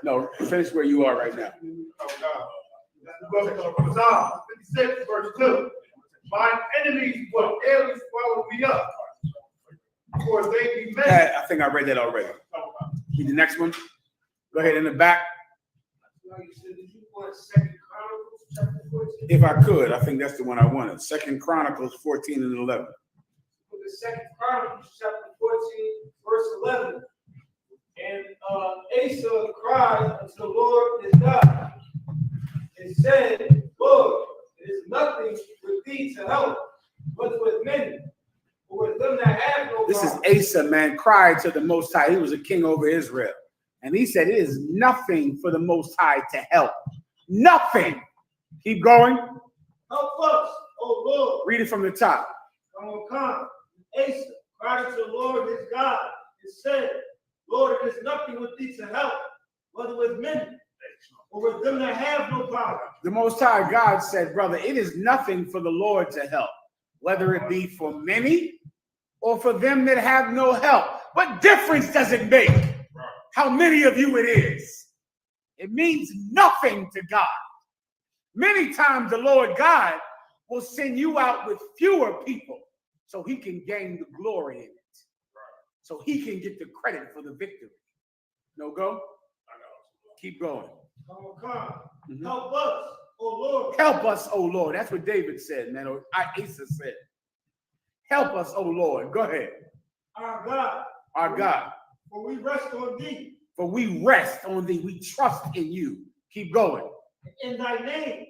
No, finish where you are right now. Book of Psalm 56, verse 2. My enemies will daily swallow me up, for they be many. I think I read that already. Read the next one. Go ahead in the back. If I could, I think that's the one I wanted. 2 Chronicles 14 and 11. The 2 Chronicles chapter 14, verse 11. And Asa cried unto the Lord his God and said, Lord, it is nothing with thee to help, but with many, or with them that have no This power. is Asa, man, cried to the Most High. He was a king over Israel. And he said, it is nothing for the Most High to help. Nothing. Keep going. Help us, O Lord. Read it from the top. Asa cried unto the Lord his God and said, Lord, it is nothing with thee to help, whether with many, or with them that have no power. The Most High God said, brother, it is nothing for the Lord to help, whether it be for many or for them that have no help. What difference does it make how many of you it is? It means nothing to God. Many times the Lord God will send you out with fewer people so he can gain the glory in it. So he can get the credit for the victory. No go? Keep going. Mm-hmm. Help us, O Lord. Help us, O Lord. That's what David said, man. Or Asa said. Help us, O Lord. Go ahead. Our God. Our God. For we rest on thee. For we rest on thee. We trust in you. Keep going. In thy name,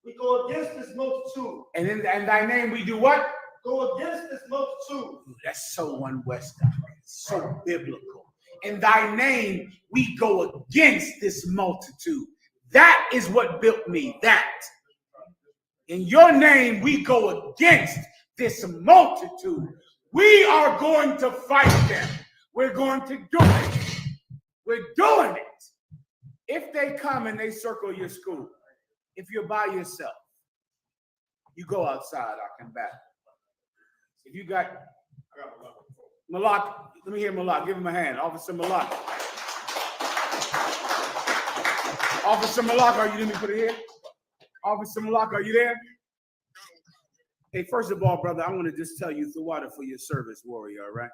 we go against this multitude. And in thy name, we do what? Go against this multitude. Ooh, that's so one Western. So biblical. In thy name, we go against this multitude. That is what built me. That. In your name, we go against this multitude. We are going to fight them. We're going to do it. We're doing it. If they come and they circle your school, if you're by yourself, you go outside, I come back. If you got Malak, let me hear Malak. Give him a hand. Officer Malak. Officer Malak, are you? Let me put it here. Officer Malak, are you there? Hey, first of all, brother, I want to just tell you the water for your service, warrior, all right?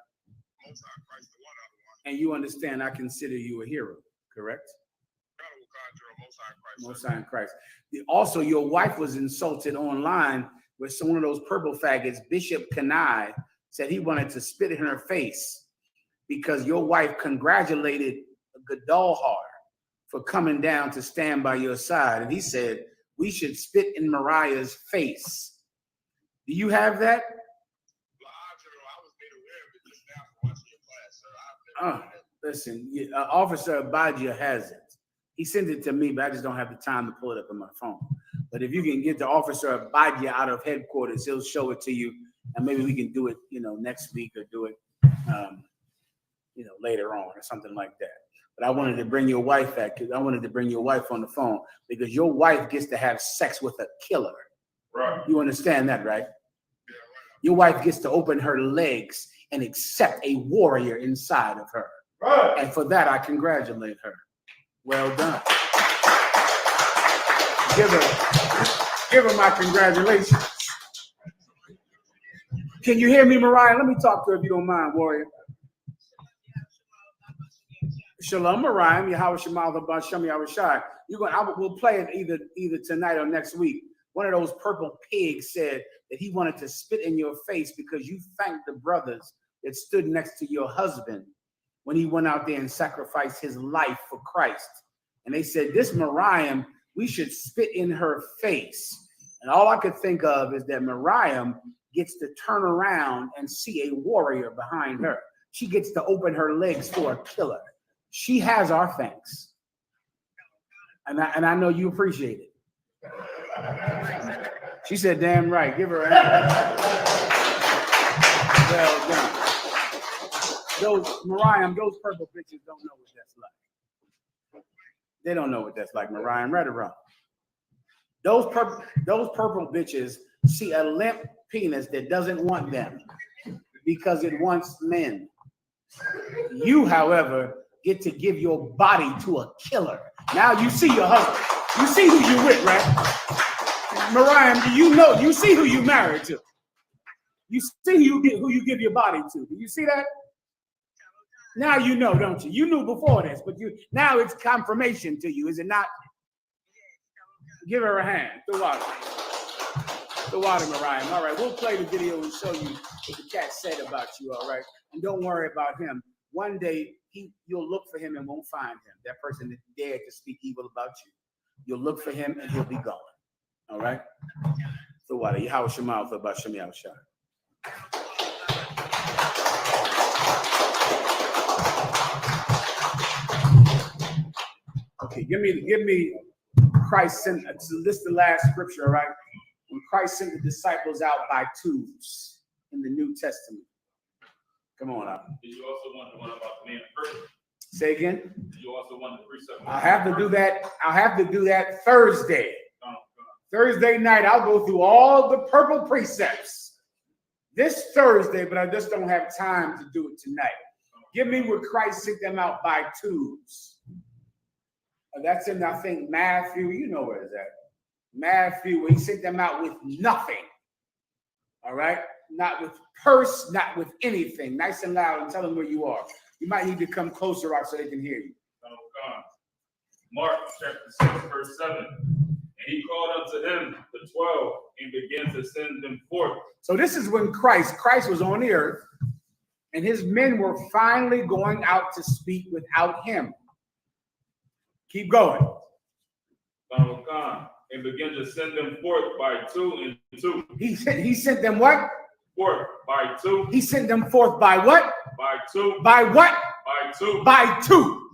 And you understand I consider you a hero, correct? Most High in Christ. Also, your wife was insulted online with one of those purple faggots, Bishop Kanai, said he wanted to spit in her face because your wife congratulated Gadalhar for coming down to stand by your side. And he said, we should spit in Mariah's face. Do you have that? Listen, Officer Abadja has it. He sent it to me, but I just don't have the time to pull it up on my phone. But if you can get the officer Abadia out of headquarters, he'll show it to you, and maybe we can do it, next week or do it, later on or something like that. But I wanted to bring your wife back because I wanted to bring your wife on the phone because your wife gets to have sex with a killer. Right. You understand that, right? Your wife gets to open her legs and accept a warrior inside of her. Right. And for that, I congratulate her. Well done. Give her my congratulations. Can you hear me, Mariah? Let me talk to her if you don't mind, warrior. Shalom, Mariah. Yahweh Shemal Shem Yahushai. We'll play it either tonight or next week. One of those purple pigs said that he wanted to spit in your face because you thanked the brothers that stood next to your husband when he went out there and sacrificed his life for Christ. And they said, this Mariam, we should spit in her face. And all I could think of is that Mariam gets to turn around and see a warrior behind her. She gets to open her legs for a killer. She has our thanks. And I know you appreciate it. She said, damn right. Give her a hand. Well done. Mariam, those purple bitches don't know what that's like. They don't know what that's like, Mariam. Right or wrong? Those purple bitches see a limp penis that doesn't want them because it wants men. You, however, get to give your body to a killer. Now you see your husband. You see who you with, right? Mariam, you see who you married to. You see who you give your body to. Do you see that? Now you know, don't you? You knew before this, but now it's confirmation to you, is it not? Give her a hand. The water, Mariam. All right, we'll play the video and show you what the cat said about you, all right? And don't worry about him. One day, you'll look for him and won't find him. That person that dared to speak evil about you. You'll look for him and he'll be gone. All right? The water. Yahweh Shemal about Shem Yahushai. Okay, give me Christ sent, so this is the last scripture, all right? When Christ sent the disciples out by twos in the New Testament. Come on up. Did you also want the one about the man first? Say again? Did you also want the precept? I'll have to do that Thursday. Thursday night, I'll go through all the purple precepts this Thursday, but I just don't have time to do it tonight. Give me where Christ sent them out by twos. That's in, I think, Matthew. You know where it's at. Matthew, where he sent them out with nothing. All right? Not with purse, not with anything. Nice and loud and tell them where you are. You might need to come closer out so they can hear you. Mark chapter 6, verse 7. And he called unto him the 12 and began to send them forth. So this is when Christ was on the earth, and his men were finally going out to speak without him. Keep going. And began to send them forth by two and two. He sent them what? Forth by two. He sent them forth by what? By two. By what? By two. By two.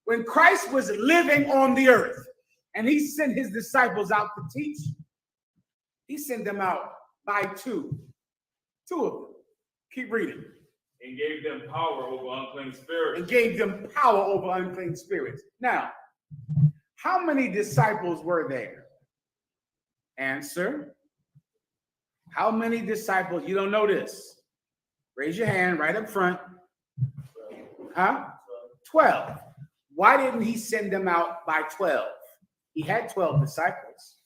When Christ was living on the earth and he sent his disciples out to teach, he sent them out by two. Two of them. Keep reading. And gave them power over unclean spirits. And gave them power over unclean spirits. Now, how many disciples were there? Answer. How many disciples? You don't know this. Raise your hand right up front. Huh? 12. Why didn't he send them out by 12? He had 12 disciples.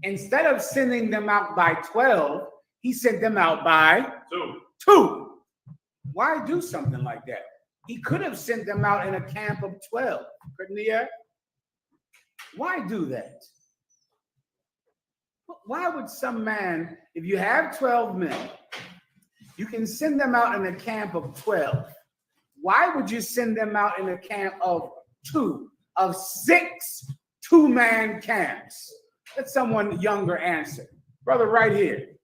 Instead of sending them out by 12, he sent them out by two. Why do something like that? He could have sent them out in a camp of 12, couldn't he have? Why do that? Why would some man, if you have 12 men, you can send them out in a camp of 12. Why would you send them out in a camp of 2, of 6 two-man camps? Let someone younger answer. Brother, right here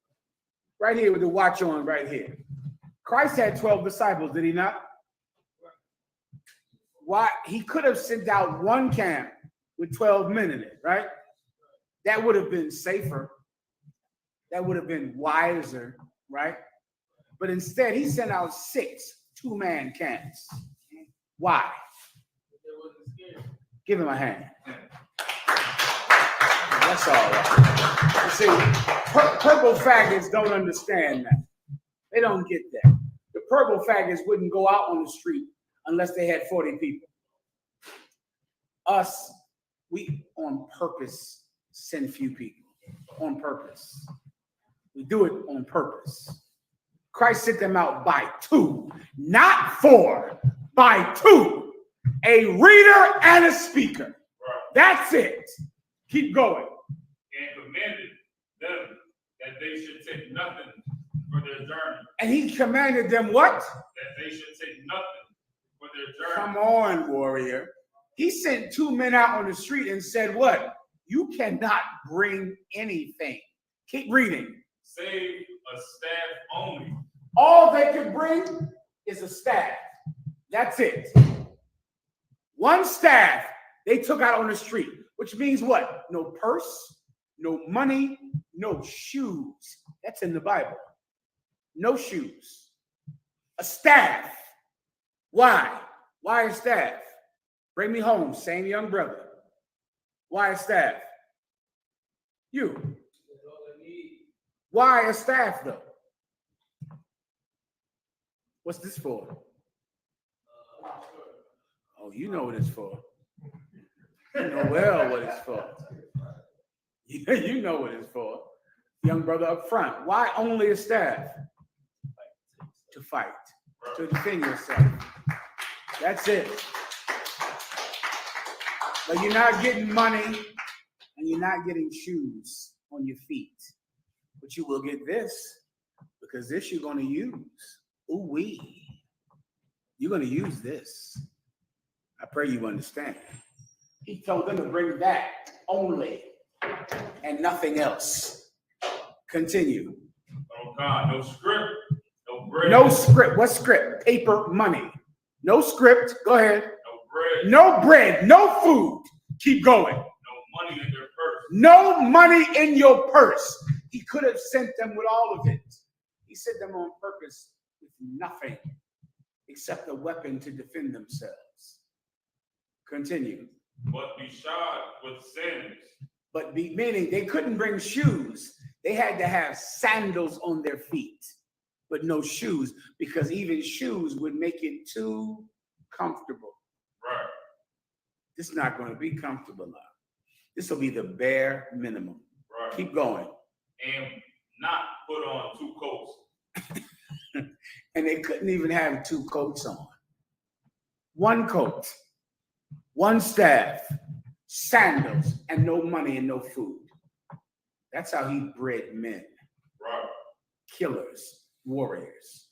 with the watch on right here. Christ had 12 disciples, did he not? Why? He could have sent out one camp with 12 men in it, right? That would have been safer. That would have been wiser, right? But instead, he sent out 6 2-man camps. Why? Give him a hand. That's all right. You see, purple faggots don't understand that. They don't get that. The purple faggots wouldn't go out on the street unless they had 40 people. Us, we on purpose send few people. On purpose. We do it on purpose. Christ sent them out by 2, not 4, by 2. A reader and a speaker. Right. That's it. Keep going. And commanded them that they should take nothing for their journey. And he commanded them what? That they should take nothing for their journey. Come on, warrior. He sent 2 men out on the street and said what? You cannot bring anything. Keep reading. Save a staff only. All they could bring is a staff. That's it. One staff they took out on the street, which means what? No purse, no money, no shoes. That's in the Bible. No shoes. A staff. Why? Why a staff? Bring me home, same young brother. Why a staff? You. Why a staff though? What's this for? Oh, you know what it's for. You know well what it's for. You know what it's for. Young brother up front. Why only a staff? To fight. To defend yourself. That's it. But you're not getting money and you're not getting shoes on your feet. But you will get this, because this you're going to use. Ooh-wee. You're going to use this. I pray you understand. He told them to bring that only and nothing else. Continue. Oh God, no script, no bread. No script. What script? Paper money. No script. Go ahead. No bread. No bread. No food. Keep going. No money in their purse. No money in your purse. He could have sent them with all of it. He sent them on purpose with nothing except a weapon to defend themselves. Continue. But be shod with sandals. But meaning they couldn't bring shoes. They had to have sandals on their feet, but no shoes, because even shoes would make it too comfortable. Right. This is not going to be comfortable now. This will be the bare minimum. Right. Keep going. And not put on 2 coats. And they couldn't even have 2 coats on. 1 coat, 1 staff, sandals, and no money and no food. That's how he bred men. Right. Killers, warriors.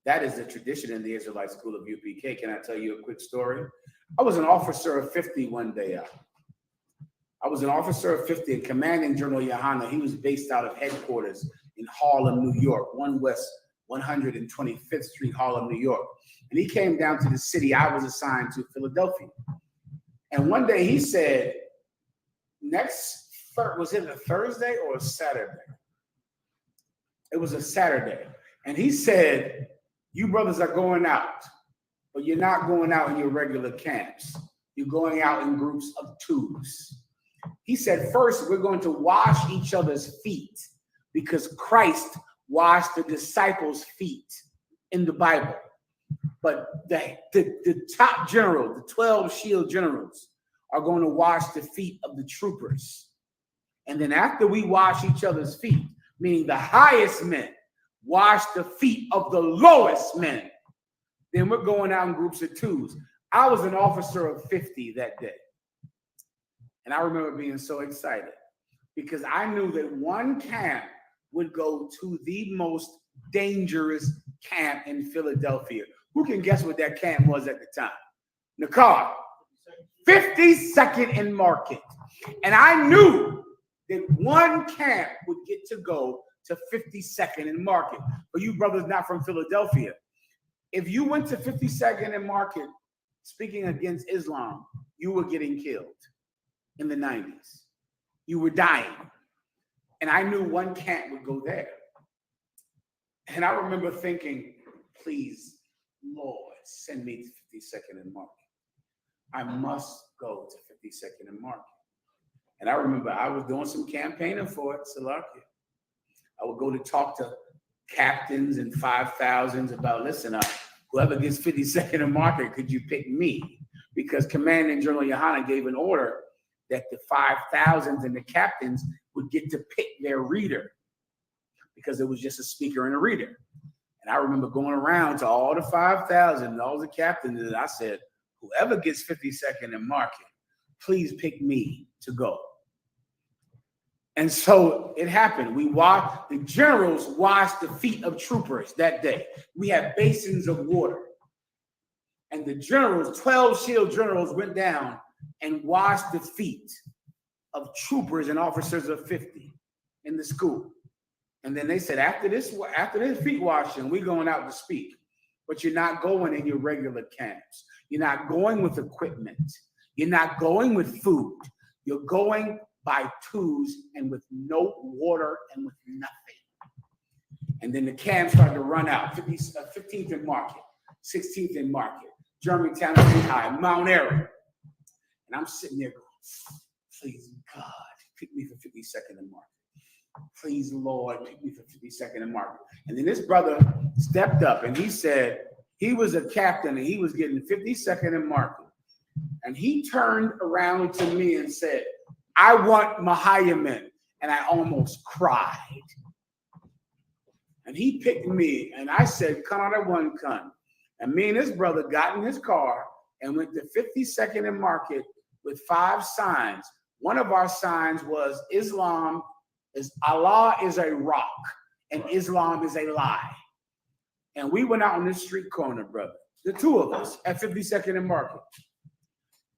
That is the tradition in the Israelite School of UPK. Can I tell you a quick story? I was an officer of 50 one day out. I was an officer of 50, and Commanding General Yohana, he was based out of headquarters in Harlem, New York, 1 West 125th Street, Harlem, New York. And he came down to the city I was assigned to, Philadelphia. And one day he said, was it a Thursday or a Saturday? It was a Saturday. And he said, you brothers are going out, but you're not going out in your regular camps. You're going out in groups of 2s. He said, first, we're going to wash each other's feet, because Christ washed the disciples' feet in the Bible. But the top general, the 12 shield generals, are going to wash the feet of the troopers. And then after we wash each other's feet, meaning the highest men, wash the feet of the lowest men, then we're going out in groups of 2s. I was an officer of 50 that day. And I remember being so excited because I knew that 1 camp would go to the most dangerous camp in Philadelphia. Who can guess what that camp was at the time? Nakar, 52nd and Market. And I knew that 1 camp would get to go to 52nd and Market. For you brothers not from Philadelphia, if you went to 52nd and Market speaking against Islam, you were getting killed. in the 90s. You were dying. And I knew one camp would go there. And I remember thinking, please, Lord, send me to 52nd and Market. I must go to 52nd and Market. And I remember I was doing some campaigning for it, Salakia. I would go to talk to captains and 5,000s about, listen, whoever gets 52nd and Market, could you pick me? Because Commanding General Yohana gave an order that the 5,000s and the captains would get to pick their reader, because it was just a speaker and a reader. And I remember going around to all the 5,000 and all the captains, and I said, whoever gets 52nd and Market, please pick me to go. And so it happened. The generals washed the feet of troopers that day. We had basins of water. And the generals, 12 shield generals, went down and washed the feet of troopers and officers of 50 in the school. And then they said, after this feet washing, we're going out to speak. But you're not going in your regular camps. You're not going with equipment. You're not going with food. You're going by twos and with no water and with nothing. And then the camps started to run out. 15th and Market, 16th and Market, Germantown and High, Mount Airy. And I'm sitting there going, please, God, pick me for 52nd and Market. Please, Lord, pick me for 52nd and Market. And then this brother stepped up and he said he was a captain and he was getting 52nd and Market. And he turned around to me and said, I want Mahayaman. And I almost cried. And he picked me and I said, come out of one con. And me and his brother got in his car and went to 52nd and Market with 5 signs. One of our signs was Allah is a rock and Islam is a lie. And we went out on this street corner, brother, the two of us at 52nd and Market.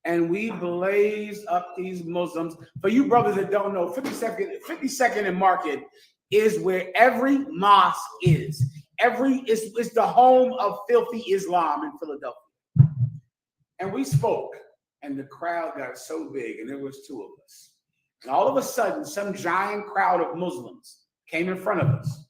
And we blazed up these Muslims. For you brothers that don't know, 52nd and Market is where every mosque is. It's the home of filthy Islam in Philadelphia. And we spoke, and the crowd got so big, and there was 2 of us. And all of a sudden, some giant crowd of Muslims came in front of us.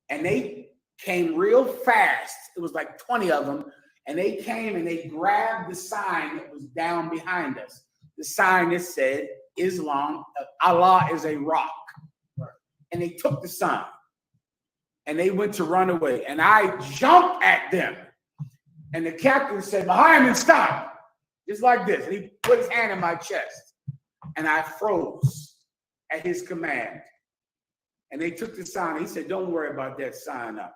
And they came real fast. It was like 20 of them. And they came and they grabbed the sign that was down behind us. The sign that said, Allah is a rock. And they took the sign. And they went to run away. And I jumped at them. And the captain said, Mahayaman, stop. Just like this. And he put his hand in my chest. And I froze at his command. And they took the sign. He said, don't worry about that sign up.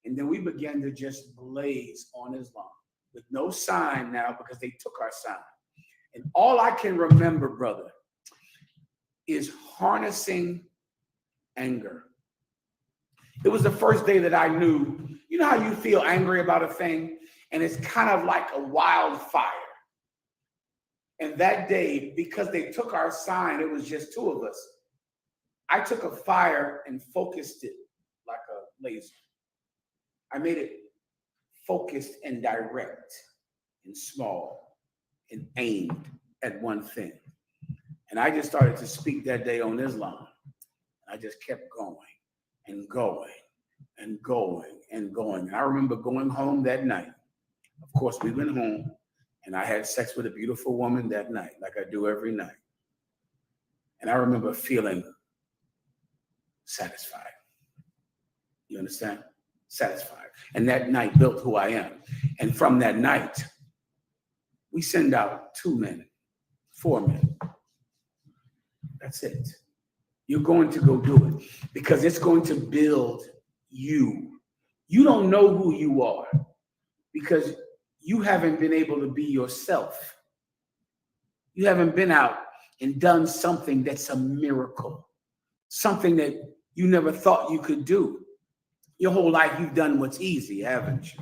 And then we began to just blaze on Islam with no sign now because they took our sign. And all I can remember, brother, is harnessing anger. It was the first day that I knew, you know how you feel angry about a thing and it's kind of like a wildfire. And that day, because they took our sign, it was just 2 of us. I took a fire and focused it like a laser. I made it focused and direct and small and aimed at one thing. And I just started to speak that day on Islam. I just kept going and going and going and going. And I remember going home that night. Of course, we went home and I had sex with a beautiful woman that night, like I do every night. And I remember feeling satisfied. You understand? Satisfied. And that night built who I am. And from that night, we send out 2 men, 4 men. That's it. You're going to go do it because it's going to build you. You don't know who you are because you haven't been able to be yourself. You haven't been out and done something that's a miracle, something that you never thought you could do. Your whole life, you've done what's easy, haven't you?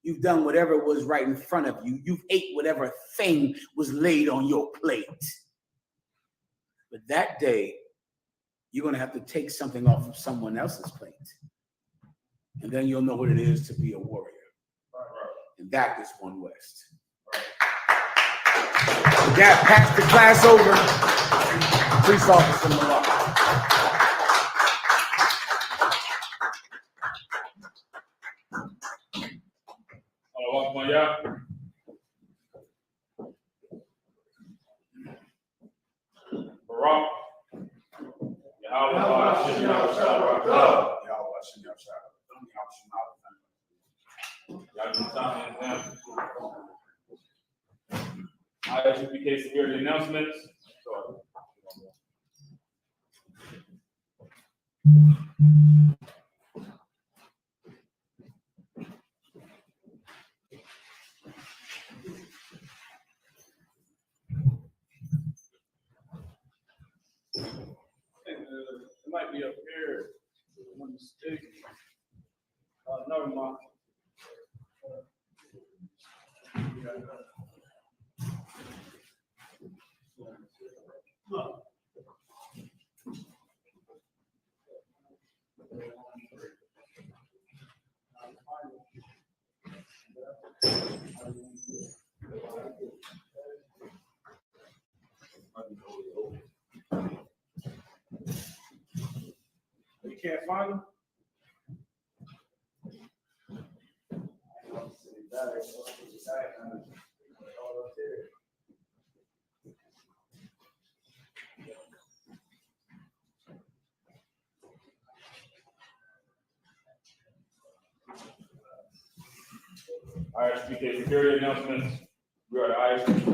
You've done whatever was right in front of you. You've ate whatever thing was laid on your plate. But that day, you're going to have to take something off of someone else's plate. And then you'll know what it is to be a warrior. And that is One West. That passed the class over. Police officer Malak. Welcome, y'all. Barak. Yahweh, Isupk security announcements. It might be up here. If I'm mistaken. Never mind. You can't find them? Isupk security announcements. We are the Isupk